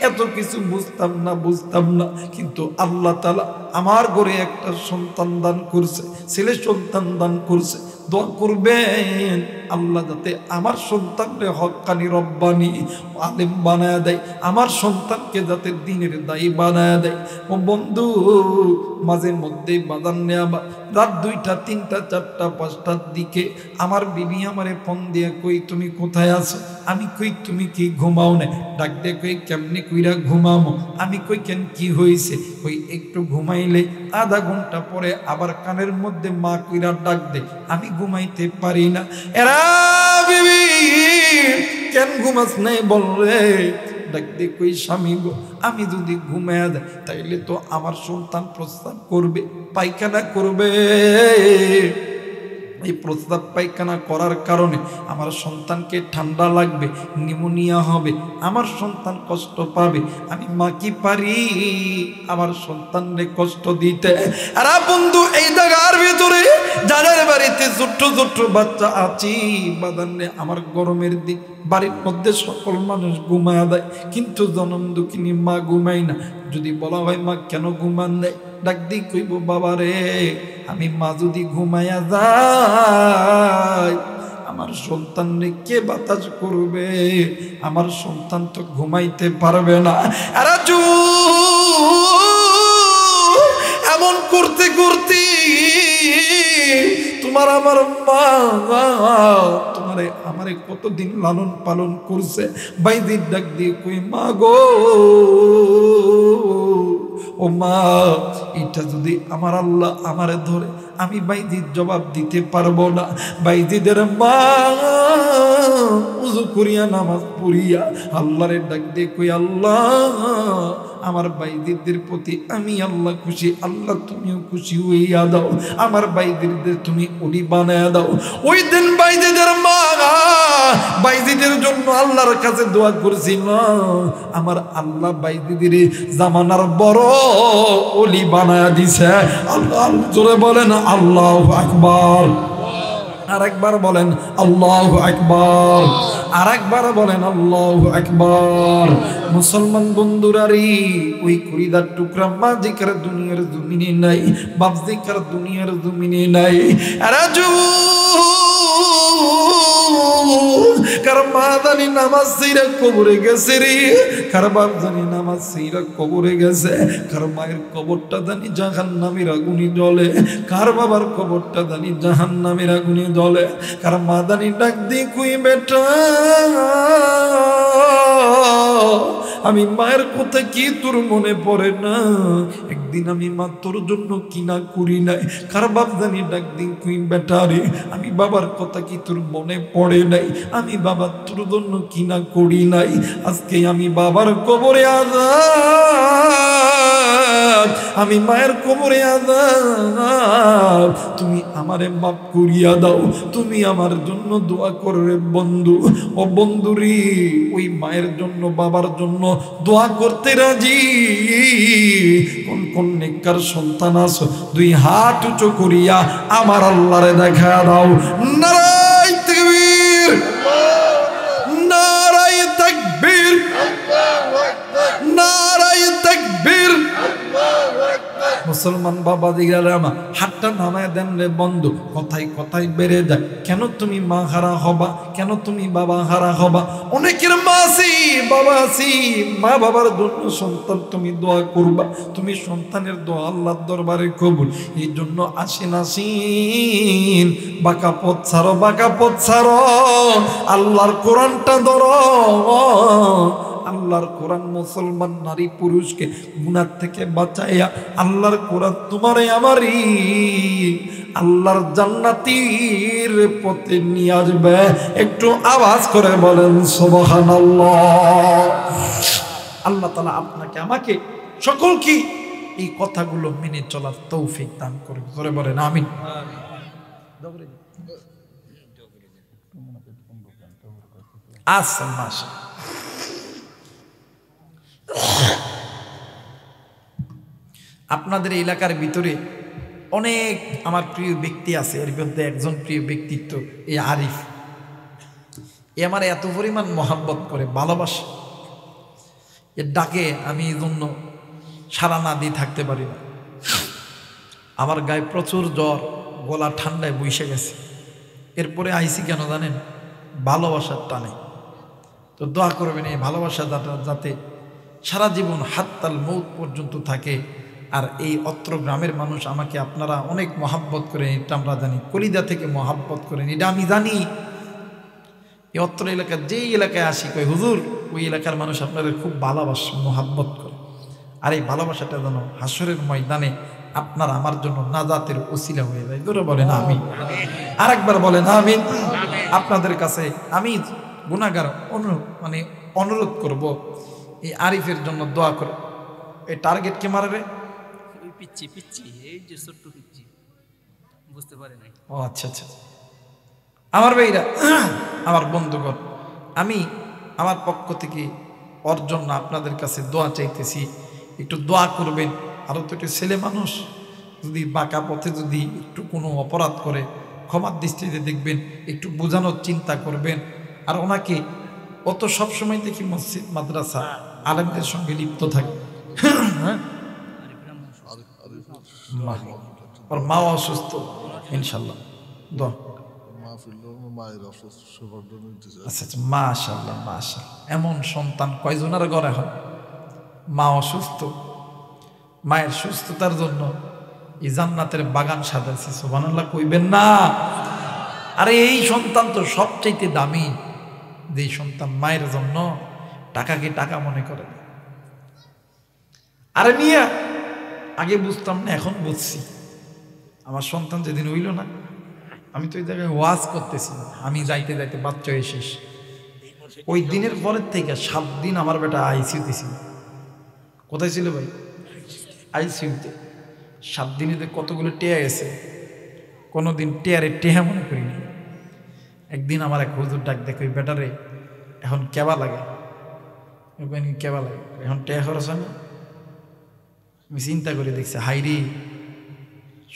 এত কিছু বুঝতাম না, কিন্তু আল্লাহ তাআলা আমার ঘরে একটা সন্তান দান করছে, ছেলে সন্তান দান করছে। দোয়া করবেন আল্লাহ যাতে আমার সন্তানকে হক্কানি রব্বানি আলেম বানায় দেয়, আমার সন্তানকে যাতে দিনের দায়ী বানায় দেয়। ও বন্ধু মাঝে মধ্যে বাজার নেওয়া রাত 2টা 3টা 4টা 5টার দিকে আমার বিবি আমারে ফোন দিয়ে কই তুমি কোথায় আছো? আমি কই তুমি কি ঘুমাও না? ডাক দিয়ে কই কেমনি কইরা ঘুমামো? আমি কই কেন কি হয়েছে? কই একটু ঘুমাইলে আধা ঘন্টা পরে আবার কানের মধ্যে মা কইরা ডাক দে, আমি ঘুমাইতে পারি না। এরা বিবি কেন ঘুমাস নাই বল রে? ডাক দিয়ে কই স্বামী গো আমি যদি ঘুমায়া যাই তাইলে তো আমার সন্তান প্রস্রাব করবে, পায়খানা করবে, এই প্রস্রাব পায়খানা করার কারণে আমার সন্তানকে ঠান্ডা লাগবে, নিউমোনিয়া হবে, আমার সন্তান কষ্ট পাবে। আমি মা কি পারি আমার সন্তানকে কষ্ট দিতে? আরে বন্ধু, এই জায়গার ভিতরে যাদের বাড়িতে ছোট্ট ছোট্ট বাচ্চা আছি বাদান্নে, আমার গরমের দিন বাড়ির মধ্যে সকল মানুষ ঘুমায় দেয়, কিন্তু জনম দুঃখিনী মা ঘুমায় না। যদি বলা হয় মা কেন ঘুমান দেয়, ডাক দি কইব বাবা রে, আমি মা যদি ঘুমাইয়া যায় আমার সন্তান রে কে বাতাস করবে, আমার সন্তান তো ঘুমাইতে পারবে না। আরে এমন করতে করতে তোমার আমার মা তোমারে আমারে কতদিন লালন পালন করছে। বাইদির ডাক দিয়ে কই মা গো, ও মা, এটা যদি আমার আল্লাহ আমারে ধরে আমি বাইদির জবাব দিতে পারবো না। বাইদিদের মা উযু করিয়া নামাজ পড়িয়া আল্লাহরে ডাক দিয়ে কই আল্লাহ, আমার বাইদিদের প্রতি আমি আল্লাহ খুশি, আল্লাহ তুমিও খুশি হইয়া দাও, আমার বাইদিদের তুমি ওলি বানায়া দাও। ওই দিন বাইদিদের মা বাইদিদের জন্য আল্লাহর কাছে দোয়া করছি, না আমার আল্লাহ বাইদিদের জামানার বড় ওলি বানায়া দিছে। আল্লাহ জোরে বলেন আল্লাহু আকবার। আরেকবার বলেন আল্লাহু আকবার। আরেকবার বলেন আল্লাহু আকবার। মুসলমান বন্ধুরা রে, ওই খরিদার টুকরা মা জিকার দুনিয়ার জমিনে নাই, বাপ জিকার দুনিয়ার জমিনে নাই। রাজু কার মা জানি নামাজ সিরা কবরে গেছে রে, কার বাপ জানি নামাজ সিরা কবরে গেছে, কার মায়ের কবরটা জানি জাহান্নামের আগুনে জ্বলে, কার বাবার কবরটা জানি জাহান্নামের আগুনে জ্বলে, কার মা জানি ডাক দিয়ে কই বেটা আমি মায়ের কথা কি তোর মনে পড়ে না? একদিন আমি মা তোর জন্য কিনা করি নাই। কার বাপ জানি ডাক দিন কই বেটা রে, আমি বাবার কথা কি তোর মনে পড়ে নাই? আমি বাবা তোর জন্য কিনা করি নাই। আজকে আমি বাবার কবরে আযাব, আমি মায়ের কবরে আযাব, তুমি আমারে মাফ করিয়া দাও, তুমি আমার জন্য দোয়া করবে বন্ধু। ও বন্ধু রে, ওই মায়ের জন্য বাবার জন্য দোয়া করতে রাজি কোন কোন নেককার সন্তান আছো? দুই হাত উঁচু করিয়া আমার আল্লাহরে দেখা দাও। নারায়ে তাকবীর, নারায়ে তাকবীর, নারায়ে তাকবীর। মুসলমান বাবা দিগারে আমার হাতটা নামায় দেন রে বন্ধু। কথাই কথাই বেড়ে যায়, কেন তুমি মা হারা হবা, কেন তুমি বাবা হারা হবা? অনেকের মা আছি বাবা আছি, মা বাবার জন্য সন্তান তুমি দোয়া করবা, তুমি সন্তানের দোয়া আল্লাহর দরবারে কবুল। এই জন্য আসেন আসিন, বাঁকা পথ ছাড়ো, বাঁকা পথ ছাড়ো, আল্লাহর কোরআনটা ধরো। আল্লাহর কোরআন মুসলমান নারী পুরুষকে গুনাহ থেকে বাঁচাইয়া আল্লাহর কোরআন তোমারে আমারই আল্লাহর জান্নাতের পথে নিয়ে আসবে। একটু আওয়াজ করে বলেন সুবহানাল্লাহ। আল্লাহ তাআলা আপনাকে আমাকে সকলকে এই কথাগুলো মেনে চলার তৌফিক দান করুন। জোরে বলেন আমিন। মাশা আপনাদের এলাকার ভিতরে অনেক আমার প্রিয় ব্যক্তি আছে, এর মধ্যে একজন প্রিয় ব্যক্তিত্ব এই আরিফ। এ আমার এত পরিমাণ মহাব্বত করে, ভালোবাসে, এর ডাকে আমি এই জন্য সারা না দিয়ে থাকতে পারি না। আমার গায়ে প্রচুর জ্বর, গলা ঠান্ডায় বসে গেছে। এরপরে আইসি কেন জানেন? ভালোবাসার টানে। তো দোয়া করবেন এই ভালোবাসা যাতে সারা জীবন হাত্তাল মৌত পর্যন্ত থাকে। আর এই অত্র গ্রামের মানুষ আমাকে আপনারা অনেক মহাব্বত করেন, এটা আমরা জানি, কলিজা থেকে মহাব্বত করেন, এটা আমি জানি। এই অত্র এলাকার যেই এলাকায় আসি কই হুজুর ওই এলাকার মানুষ আপনাদের খুব ভালোবাসে, মহাব্বত করে। আর এই ভালোবাসাটা যেন হাসরের ময়দানে আপনার আমার জন্য নাজাতের ওসিলা হয়ে যায়। ধরে বলেন আমিন। আরেকবার বলেন আমিন। আপনাদের কাছে আমি গুনাহগার অনুরোধ করব এই আরিফের জন্য দোয়া করে। এই টার্গেট কে মারবে? পিচ্ছি পিচ্ছি, এই যে ছোট্ট পিচ্ছি, বুঝতে পারে নাই। ও আচ্ছা আচ্ছা, আমার ভাইরা, আমার বন্ধুগণ, আমি আমার পক্ষ থেকে ওর জন্য আপনাদের কাছে দোয়া চাইতেছি, একটু দোয়া করবেন। আরও তো একটু ছেলে মানুষ, যদি বাঁকা পথে যদি একটু কোনো অপরাধ করে ক্ষমার দৃষ্টিতে দেখবেন, একটু বোঝানোর চিন্তা করবেন। আর ওনাকে অত সবসময় দেখি মসজিদ মাদ্রাসা আলেমদের সঙ্গে লিপ্ত থাকে। হ্যাঁ, ওর মাও অসুস্থ, ইনশাল্লাহ দোয়া। আচ্ছা আচ্ছা, মাশাআল্লাহ মাশাআল্লাহ। এমন সন্তান কয়জনের ঘরে হয়? মা অসুস্থ, মায়ের সুস্থতার জন্য এই জান্নাতের বাগান সাজাইছে, সুবহানাল্লাহ কইবেন না? আরে এই সন্তান তো সবচাইতে দামি, যে সন্তান মায়ের জন্য টাকাকে টাকা মনে করে। আরে মিয়া, আগে বুঝতাম না, এখন বুঝছি। আমার সন্তান যেদিন হইল না, আমি তো ওই জায়গায় ওয়াজ করতেছি, আমি যাইতে যাইতে বাচ্চা হয়ে শেষ। ওই দিনের পরের থেকে 7 দিন আমার বেটা আইসিউতে ছিল। কোথায় ছিল ভাই? আইসিউতে। 7 দিনে কতগুলো টেয়া গেছে, কোনোদিন টেয়ারে টেহা মনে করিনি। একদিন আমার এক হুজুর ডাক দেখে, ওই বেটারে এখন কেবা লাগে, কেবা লাগে, এখন টেয়া খরচ হয় না। আমি চিন্তা করে দেখছি, হাইরে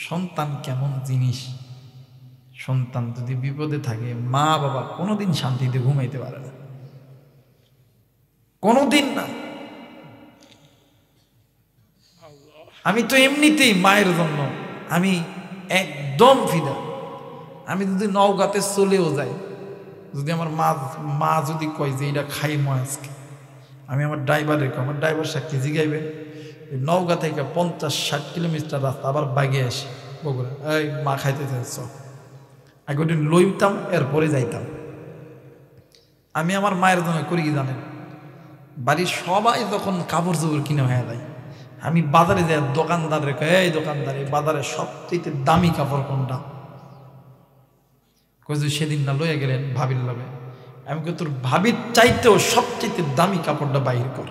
সন্তান কেমন জিনিস। সন্তান যদি বিপদে থাকে, মা বাবা কোনোদিন শান্তিতে ঘুমাইতে পারে না, কোনোদিন না। আমি তো এমনিতেই মায়ের জন্য আমি একদম ফিদা। আমি যদি নওগাঁতে চলেও যাই, যদি আমার মা যদি কয় যে এটা খাই আজকে, আমি আমার ড্রাইভারের কই, আমার ড্রাইভার সাক্ষী জিগাইবে, নওগাঁ থেকে 50-60 কিলোমিটার রাস্তা আবার বাইকে আসি বগুড়া, এই মা খাইতে চাইছ, আগে ওটা লইতাম, এরপরে যাইতাম। আমি আমার মায়ের জন্য করি কি জানেন? বাড়ির সবাই যখন কাপড় চোপড় কিনে হয়ে যায়, আমি বাজারে যাই, দোকানদারের কই, এই দোকানদার, এই বাজারে সবচেয়ে দামি কাপড় কোনটা? কই যে সেদিন না লইয়া গেলেন ভাবির লগে। আমি কই তোর ভাবির চাইতেও সবচেয়ে দামি কাপড়টা বাহির কর।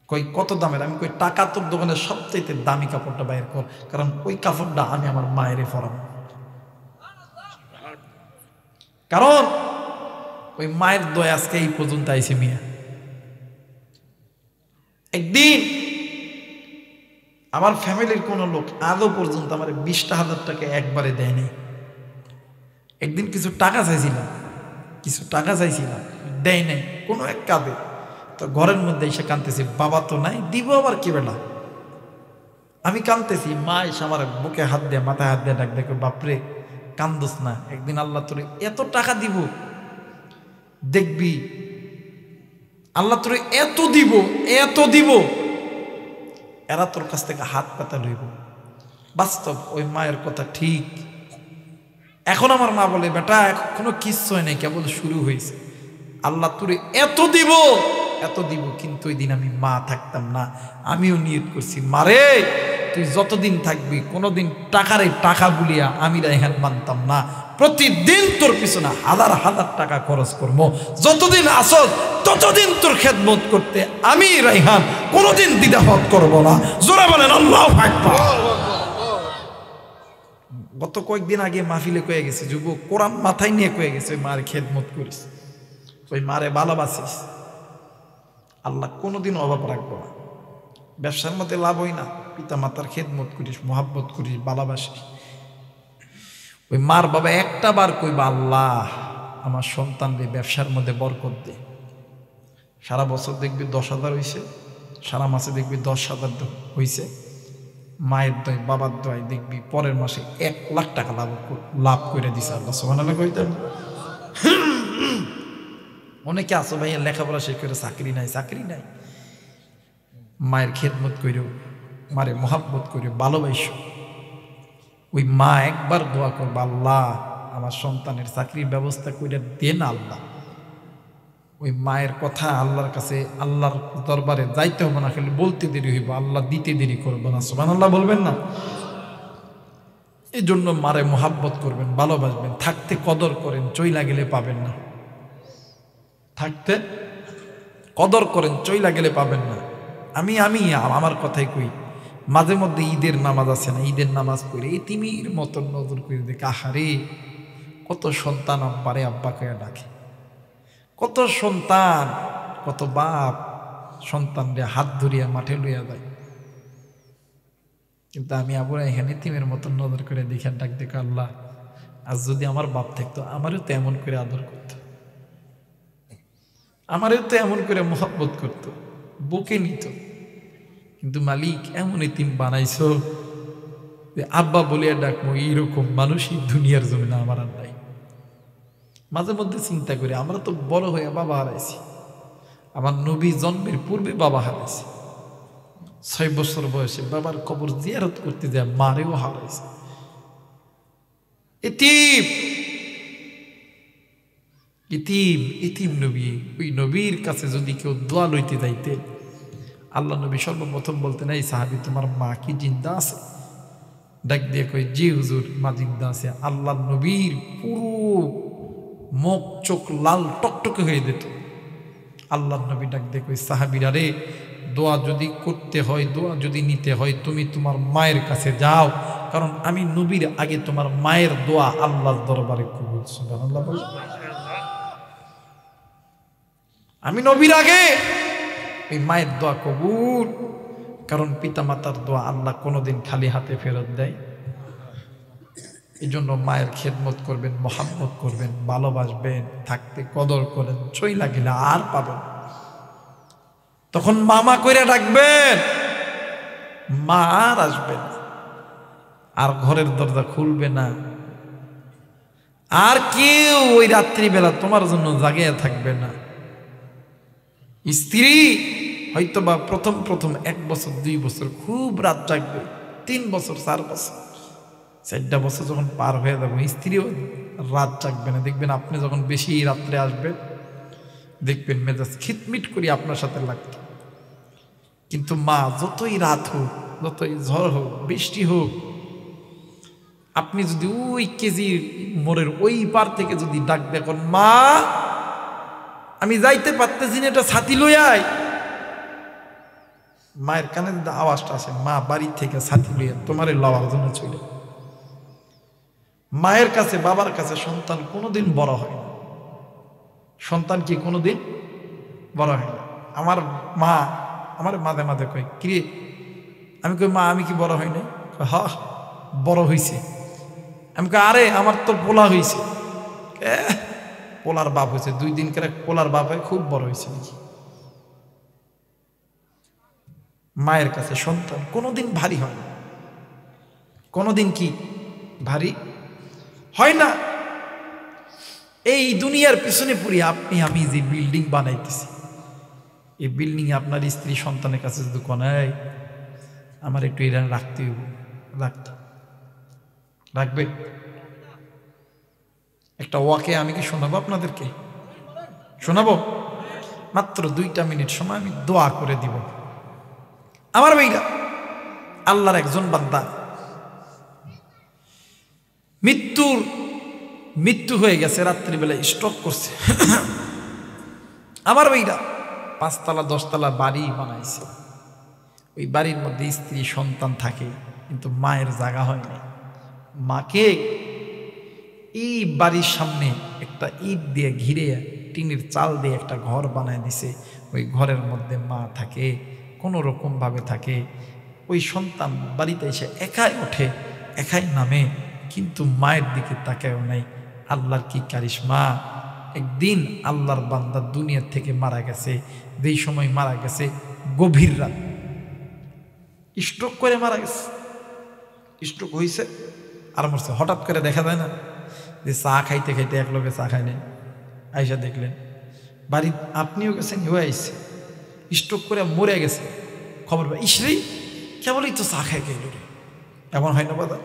কই কত দামের? আমি কই টাকা তোর দোকানের সবচেয়ে দামি কাপড়টা বাইর কর, কারণ ওই কাপড়টা আমি আমার মায়েরে পরাবো। কারণ ওই মায়ের দয়া আজকে এই পর্যন্ত আইছে মিয়া। একদিন আমার ফ্যামিলির কোনো লোক আদৌ পর্যন্ত আমার 20,000 টাকা একবারে দেয়নি। একদিন কিছু টাকা চাইছিলাম, দেয় নাই কোনো এক কাঁদে। তো ঘরের মধ্যে এসে কাঁদতেছি, বাবা তো নাই, দিব আবার কি বেলা। আমি কাঁদতেছি, মা এসে আমার বুকে হাত দিয়ে, মাথায় হাত দিয়ে ডাক দেখো, বাপরে কান্দোস না, একদিন আল্লাহ তোর এত টাকা দিব, দেখবি আল্লাহ তোর এত দিব, এরা তোর কাছ থেকে হাত পাতা লইব। বাস্তব ওই মায়ের কথা ঠিক। এখন আমার মা বলে, বেটা এখনো কিচ্ছু হয় নাই, কেবল শুরু হয়েছে। আল্লাহ তোরে এত দিব, কিন্তু ওই দিন আমি মা থাকতাম না। আমিও নিয়ত করছি, মারে তুই যতদিন থাকবি, কোনোদিন টাকারে টাকা বলিয়া আমি রায়হান মানতাম না। প্রতিদিন তোর পিছনে 1000 টাকা খরচ করবো, যতদিন আসল ততদিন তোর খেদমত করতে আমি রায়হান কোনোদিন দ্বিধাবোধ করবো না। জোরে বলেন আল্লাহু আকবার। গত কয়েকদিন আগে মাহফিলে কয়ে গেছে, যুবক কোরআন মাথায় নিয়ে কয়ে গেছে, ওই মার খেদমত করিস, ওই মারে ভালোবাসিস, আল্লাহ কোনোদিন অভাব রাখবো না। ব্যবসার মধ্যে লাভ হই না, পিতা মাতার খেদমত করিস, মোহাব্বত করিস, ভালোবাসিস। ওই মার বাবা একটা বার কইবা, আল্লাহ আমার সন্তানদের ব্যবসার মধ্যে বরকত দে। সারা বছর দেখবি 10,000 হয়েছে, সারা মাসে দেখবি 10,000 হয়েছে। মায়ের দয়, বাবার দয়, দেখবি পরের মাসে 1 লাখ টাকা লাভ করে দিছে আল্লাহ সুবহানাল্লাহ কইতেন। অনেকে আসো ভাইয়া লেখাপড়া শেষ করে চাকরি নাই, মায়ের খেদমত কইরো, মারে মোহাব্বত কইরো, ভালোবাসো। ওই মা একবার দোয়া করবে, আল্লাহ আমার সন্তানের চাকরির ব্যবস্থা করে দেন আল্লাহ। ওই মায়ের কথা আল্লাহর কাছে, আল্লাহর দরবারে যাইতে হবে না, খালি বলতে দেরি হইব, আল্লাহ দিতে দেরি করবো না। সুবহানাল্লাহ বলবেন না? এই জন্য মারে মোহাব্বত করবেন, ভালোবাসবেন, থাকতে কদর করেন, চইলা গেলে পাবেন না। থাকতে কদর করেন, চইলা গেলে পাবেন না। আমি আমার কথাই কই, মাঝে মধ্যে ঈদের নামাজ আছে না, ঈদের নামাজ পড়ে এতিমির মতন নজর করে দেখ, আহারে কত সন্তান আব্বারে আব্বা কইয়া ডাকে, কত সন্তান, কত বাপ সন্তানরে হাত ধরিয়া মাঠে লইয়া যায়। কিন্তু আমি আবুরা এখানে তিমের মতন নজর করে দেখে ডাক দেখো, আল্লাহ আজ যদি আমার বাপ থাকতো আমারও তো এমন করে আদর করতো, আমারও তো এমন করে মহব্বত করতো, বুকে নিত। কিন্তু মালিক এমন এতিম বানাইছো যে আব্বা বলিয়া ডাকবো এইরকম মানুষই দুনিয়ার জমিনে আমার আর নাই। মাঝে মধ্যে চিন্তা করি, আমরা তো বড় হয়ে বাবা হারাইছি, আমার নবী জন্মের পূর্বে বাবা হারাইছে, 6 বছর বয়সে বাবার কবর জিয়ারত করতে যায় মারেও হারাইছে। ইতিম ইতিম ইতিম নবী, ওই নবীর কাছে যদি কেউ দোয়া লইতে যাইতে, আল্লাহ নবী সর্বপ্রথম বলতেন, এই সাহাবী তোমার মা কি জিন্দা আছে? ডাক দিয়ে কই, জি হুজুর, মা জিন্দা আছে। আল্লাহ নবীর পুরো মুখ চোখ লাল টকটকে হয়ে যেত। আল্লাহ নবী ডাক দিয়ে কই, সাহাবীরা রে, দোয়া যদি করতে হয়, দোয়া যদি নিতে হয়, তুমি তোমার মায়ের কাছে যাও, কারণ আমি নবীর আগে তোমার মায়ের দোয়া আল্লাহর দরবারে কবুল। সুবহানাল্লাহ বল। আমি নবীর আগে এই মায়ের দোয়া কবুল, কারণ পিতা মাতার দোয়া আল্লাহ কোনোদিন খালি হাতে ফেরত দেয়। এই জন্য মায়ের খেদমত করবেন, মহাব্বত করবেন, ভালোবাসবেন, থাকতে কদর করেন, ছই লাগিলে আর পাবেন। তখন মামা কইরা ডাকবেন, মা আর আসবে না, আর ঘরের দরজা খুলবে না, আর কেউ ওই রাত্রিবেলা তোমার জন্য জাগিয়ে থাকবে না। স্ত্রী হয়তো বা প্রথম 1 বছর 2 বছর খুব রাত জাগবে, 3 বছর 4 বছর 4টা বছর যখন পার হয়ে যাবে, স্ত্রীও রাত জাগবে না। দেখবেন আপনি যখন বেশি রাত্রে আসবেন, দেখবেন মেজাজ খিটমিট করে আপনার সাথে লাগতো। কিন্তু মা যতই রাত হোক, যতই ঝড় হোক, বৃষ্টি হোক, আপনি যদি ওই কেজির মোড়ের ওই পার থেকে যদি ডাক দেখুন, মা আমি যাইতে পারতেছি না, এটা ছাতি লই আয়, মায়ের কানে যদি আওয়াজটা আসে, মা বাড়ি থেকে ছাতি লইয়া তোমার লওয়ার জন্য চলে। মায়ের কাছে বাবার কাছে সন্তান কোনোদিন বড় হয় না। সন্তান কি কোনোদিন বড় হয় না। আমার মা আমার মাঝে মাঝে কয়, কিরে, আমি কই, মা আমি কি বড় হয় নাই? হ, বড় হইছে। আমি কই, আরে আমার তো পোলা হইছে। পোলার বাপ হয়েছে, 2 দিন করে পোলার বাপ হয়, খুব বড় হয়েছে নাকি? মায়ের কাছে সন্তান কোনোদিন ভারী হয় না, কোনোদিন কি ভারী হয় না। এই দুনিয়ার পিছনে পড়ি আপনি আমি যে বিল্ডিং বানাইতেছি, এই বিল্ডিং আপনার স্ত্রী সন্তানের কাছে যদি কোনায় আমার একটু এরা রাখতে হইব, রাখবে। একটা ওয়াকে আমি কি শোনাবো আপনাদেরকে? শোনাবো? মাত্র 2টা মিনিট সময় আমি দোয়া করে দিব। আমার ভাইরা, আল্লাহর একজন বান্দা মৃত্যু হয়ে গেছে, রাত্রিবেলা স্ট্রোক করছে। আমার ভাইরা 5 তলা 10 তলা বাড়ি বানাইছে, ওই বাড়ির মধ্যে স্ত্রী সন্তান থাকে, কিন্তু মায়ের জায়গা হয় না। মাকে এই বাড়ির সামনে একটা ইট দিয়ে ঘিরে, টিনের চাল দিয়ে একটা ঘর বানায় দিছে। ওই ঘরের মধ্যে মা থাকে, কোনো রকমভাবে থাকে। ওই সন্তান বাড়িতে এসে একাই ওঠে, একাই নামে, কিন্তু মায়ের দিকে তাকায়ও নাই। আল্লাহর কি কারিশমা! একদিন আল্লাহর বান্দা দুনিয়ার থেকে মারা গেছে। যেই সময় মারা গেছে গভীর রাত, স্ট্রোক করে মারা গেছে। স্ট্রোক হয়েছে আর মরছে। হঠাৎ করে দেখা যায় না যে চা খাইতে খাইতে এক লোকে চা খায় নাই, আইসা দেখলেন বাড়ি, আপনিও গেছেন, হয়ে আইসে স্ট্রোক করে মরে গেছে। খবর পাই, ইসরি কেবলই তো চা খাই গেল রে। এমন হয় না বাদা?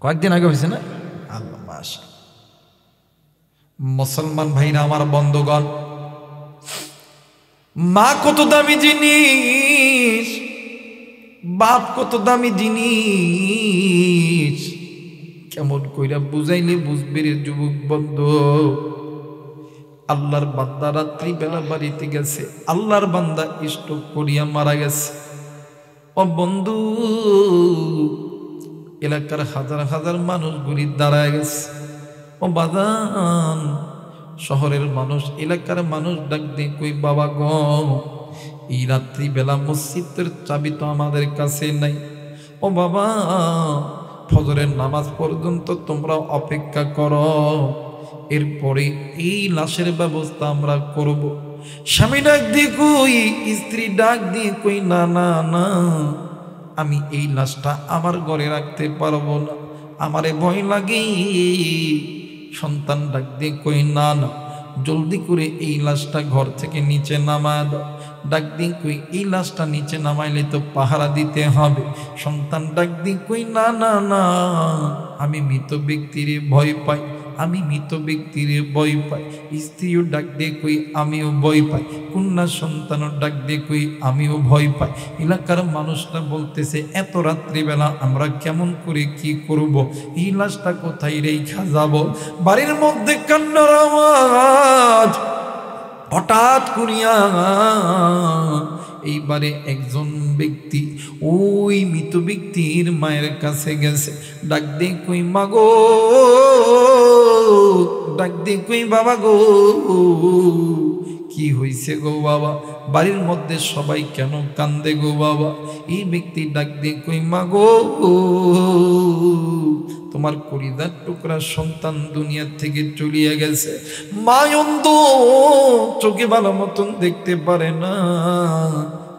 কয়েকদিন আগে হয়েছে না? আল্লাহ মাশা। মুসলমান ভাইরা আমার, বন্ধুগণ, মা কত দামি জিনিস, বাপ কত দামি জিনিস, কেমন কইরা বুঝাইলে বুঝবে রে যুবক বন্ধু। আল্লাহর বান্দা রাত্রি বেলা বাড়িতে গেছে, আল্লাহর বান্দা স্ট্রোক করিয়া মারা গেছে। ও বন্ধু, এলাকার হাজার হাজার মানুষগুলি দাঁড়ায় গেছে। ও বাদান, শহরের মানুষ, এলাকার মানুষ ডাক দিয়ে কই, বাবা গো, এই রাত্রিবেলা মসজিদের চাবি তো আমাদের কাছে নাই। ও বাবা, ফজরের নামাজ পর্যন্ত তোমরা অপেক্ষা করো, এরপরে এই লাশের ব্যবস্থা আমরা করব। স্বামী ডাক দিয়ে কই, স্ত্রী ডাক দিয়ে কই, না না না, আমি এই লাশটা আমার ঘরে রাখতে পারবো না, আমারে ভয় লাগে। সন্তান ডাক দিয়ে কই, না না, জলদি করে এই লাশটা ঘর থেকে নিচে নামায় দাও। ডাক দিয়ে কই, এই লাশটা নিচে নামাইলে তো পাহারা দিতে হবে। সন্তান ডাক দিয়ে কই, না না না, আমি মৃত ব্যক্তির ভয় পাই, আমি মৃত ব্যক্তির ভয় পাই। স্ত্রীও ডাক দিয়ে কই, আমিও ভয় পাই। কন্যা সন্তানও ডাক দিয়ে কই, আমিও ভয় পাই। এলাকার মানুষরা বলতেছে, এত রাত্রিবেলা আমরা কেমন করে কি করব, এই লাশটা কোথায় রেখা যাব। বাড়ির মধ্যে কান্নার আওয়াজ হঠাৎ করিয়া এইবারে একজন ব্যক্তি ওই মৃত ব্যক্তির মায়ের কাছে গেছে। ডাক দিয়ে কই, মাগো, ডাক দিয়ে কই, বাবা গো, কি হইছে গো বাবা, বাড়ির মধ্যে সবাই কেন কান্দে গো বাবা। এই ব্যক্তি ডাক দিয়ে কই, মাগো, তোমার কলিজার টুকরা সন্তান দুনিয়া থেকে চলিয়া গেছে। মা অন্ধ, চোখে ভালো মতন দেখতে পারে না,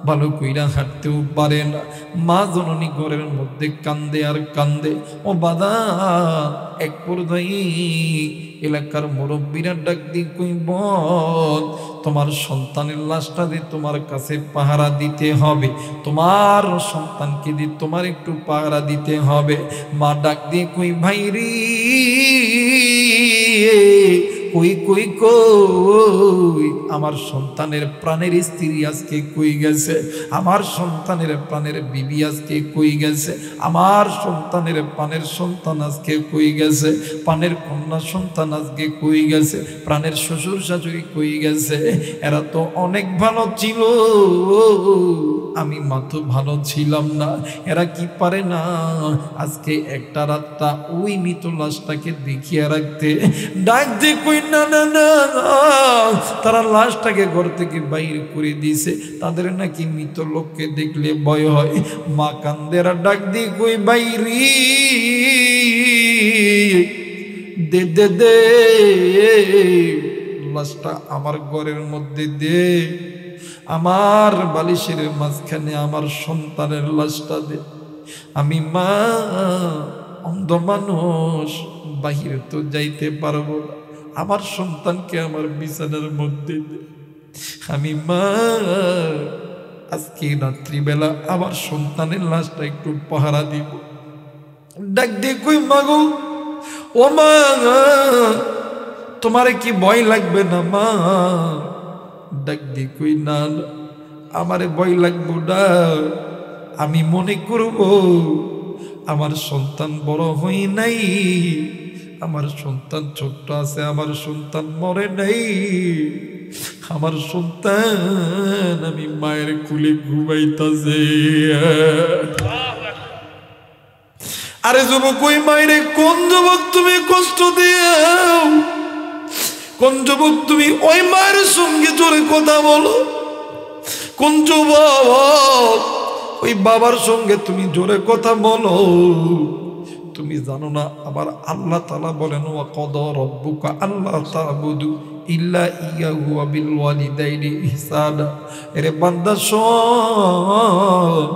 ভালো কইরা হাঁটতেও পারে না। মা জননী ঘরের মধ্যে কান্দে আর কান্দে। ও বাদা, এক পর্যায়ে এলাকার মুরব্বীরা ডাক দিয়ে কই, বল, তোমার সন্তানের লাশটা দিয়ে তোমার কাছে পাহারা দিতে হবে, তোমার সন্তানকে দিয়ে তোমার একটু পাহারা দিতে হবে। মা ডাক দিয়ে কই, ভাই রে, কই কই কই, আমার সন্তানের প্রাণের স্ত্রী আজকে কই গেছে, আমার সন্তানের প্রাণের বিবি আজকে কই গেছে, আমার সন্তানের প্রাণের সন্তান আজকে কই গেছে, প্রাণের কন্যা সন্তান আজকে কই গেছে, প্রাণের শ্বশুর শাশুড়ি কই গেছে। এরা তো অনেক ভালো ছিল, আমি মাত্র ভালো ছিলাম না। এরা কি পারে না আজকে একটা রাতটা ওই মৃত লাশটাকে দেখিয়ে রাখতে। ডাক দিয়ে কই, না না না, তারা লাশটাকে ঘর থেকে বাইরে করে দিয়েছে, তাদের নাকি মৃত লোককে দেখলে ভয় হয়। মা কান্দেরা ডাক দিয়ে কই, বাইরে দে দে দে, লাশটা আমার ঘরের মধ্যে দে, আমার বালিশের মাঝখানে আমার সন্তানের লাশটা দে। আমি মা অন্ধ মানুষ, বাহিরে তো যাইতে পারবো না, আমার সন্তানকে আমার বিছানার মধ্যে দে। আমি মা আজকে রাত্রিবেলা আমার সন্তানের লাশটা একটু পাহারা দিব। ডাক দিয়ে কই, মাগো, ও মা, তোমার কি ভয় লাগবে না মা? ডাক দিয়ে কই, না না, আমারে ভয় লাগবো না, আমি মনে করব আমার সন্তান বড় হই নাই, আমার সন্তান ছোট্ট আছে, আমার সন্তান মরে নাই, আমার সন্তান আমি মায়ের কুলে ঘুমাইতাছে। আরে যুবক, ওই মায়েরে কোন যুবক তুমি কষ্ট দিও, কোন যুবক তুমি ওই মায়ের সঙ্গে জোরে কথা বলো, কোন যুবক ওই বাবার সঙ্গে তুমি জোরে কথা বলো। তুমি জানো না আমার আল্লাহ তাআলা বলেন, ওয়া কাদা রাব্বুকা আল্লা তা'বুদু ইল্লা ইয়াহু ওয়া বিল ওয়ালিদাইনি ইহসানা। এরে বান্দা শোন,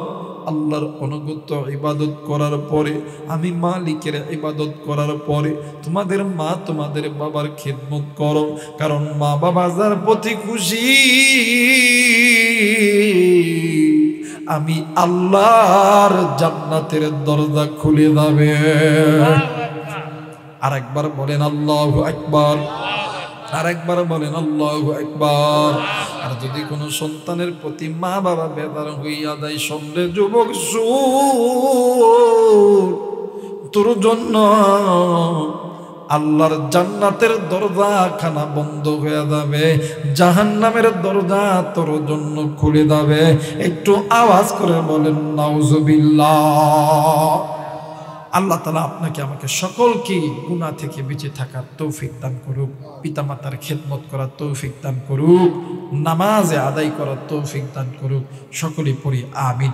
আল্লাহর অনুগত ইবাদত করার পরে, আমি মালিকের ইবাদত করার পরে তোমাদের মা তোমাদের বাবার খিদমত করো, কারণ মা বাবা যার প্রতি খুশি আমি আল্লাহর জান্নাতের দরজা খুলে যাবে। আরেকবার বলেন আল্লাহু আকবার, আরেকবার বলেন আল্লাহু আকবার। আর যদি কোনো সন্তানের প্রতি মা বাবা বেদার হইয়া যায়, সন্দেহ যুবক তোর জন্য আল্লাহর জান্নাতের দরজা খানা বন্ধ হয়ে যাবে, জাহান্নামের দরজা তোর জন্য খুলে যাবে। একটু আওয়াজ করে বলেন নাউজুবিল্লাহ। আল্লাহ তাআলা আপনাকে আমাকে সকলকে গুনাহ থেকে বেঁচে থাকার তৌফিক দান করুক, পিতামাতার খেদমত করার তৌফিক দান করুক, নামাজে আদায় করার তৌফিক দান করুক। সকলেই পড়ি আমিন।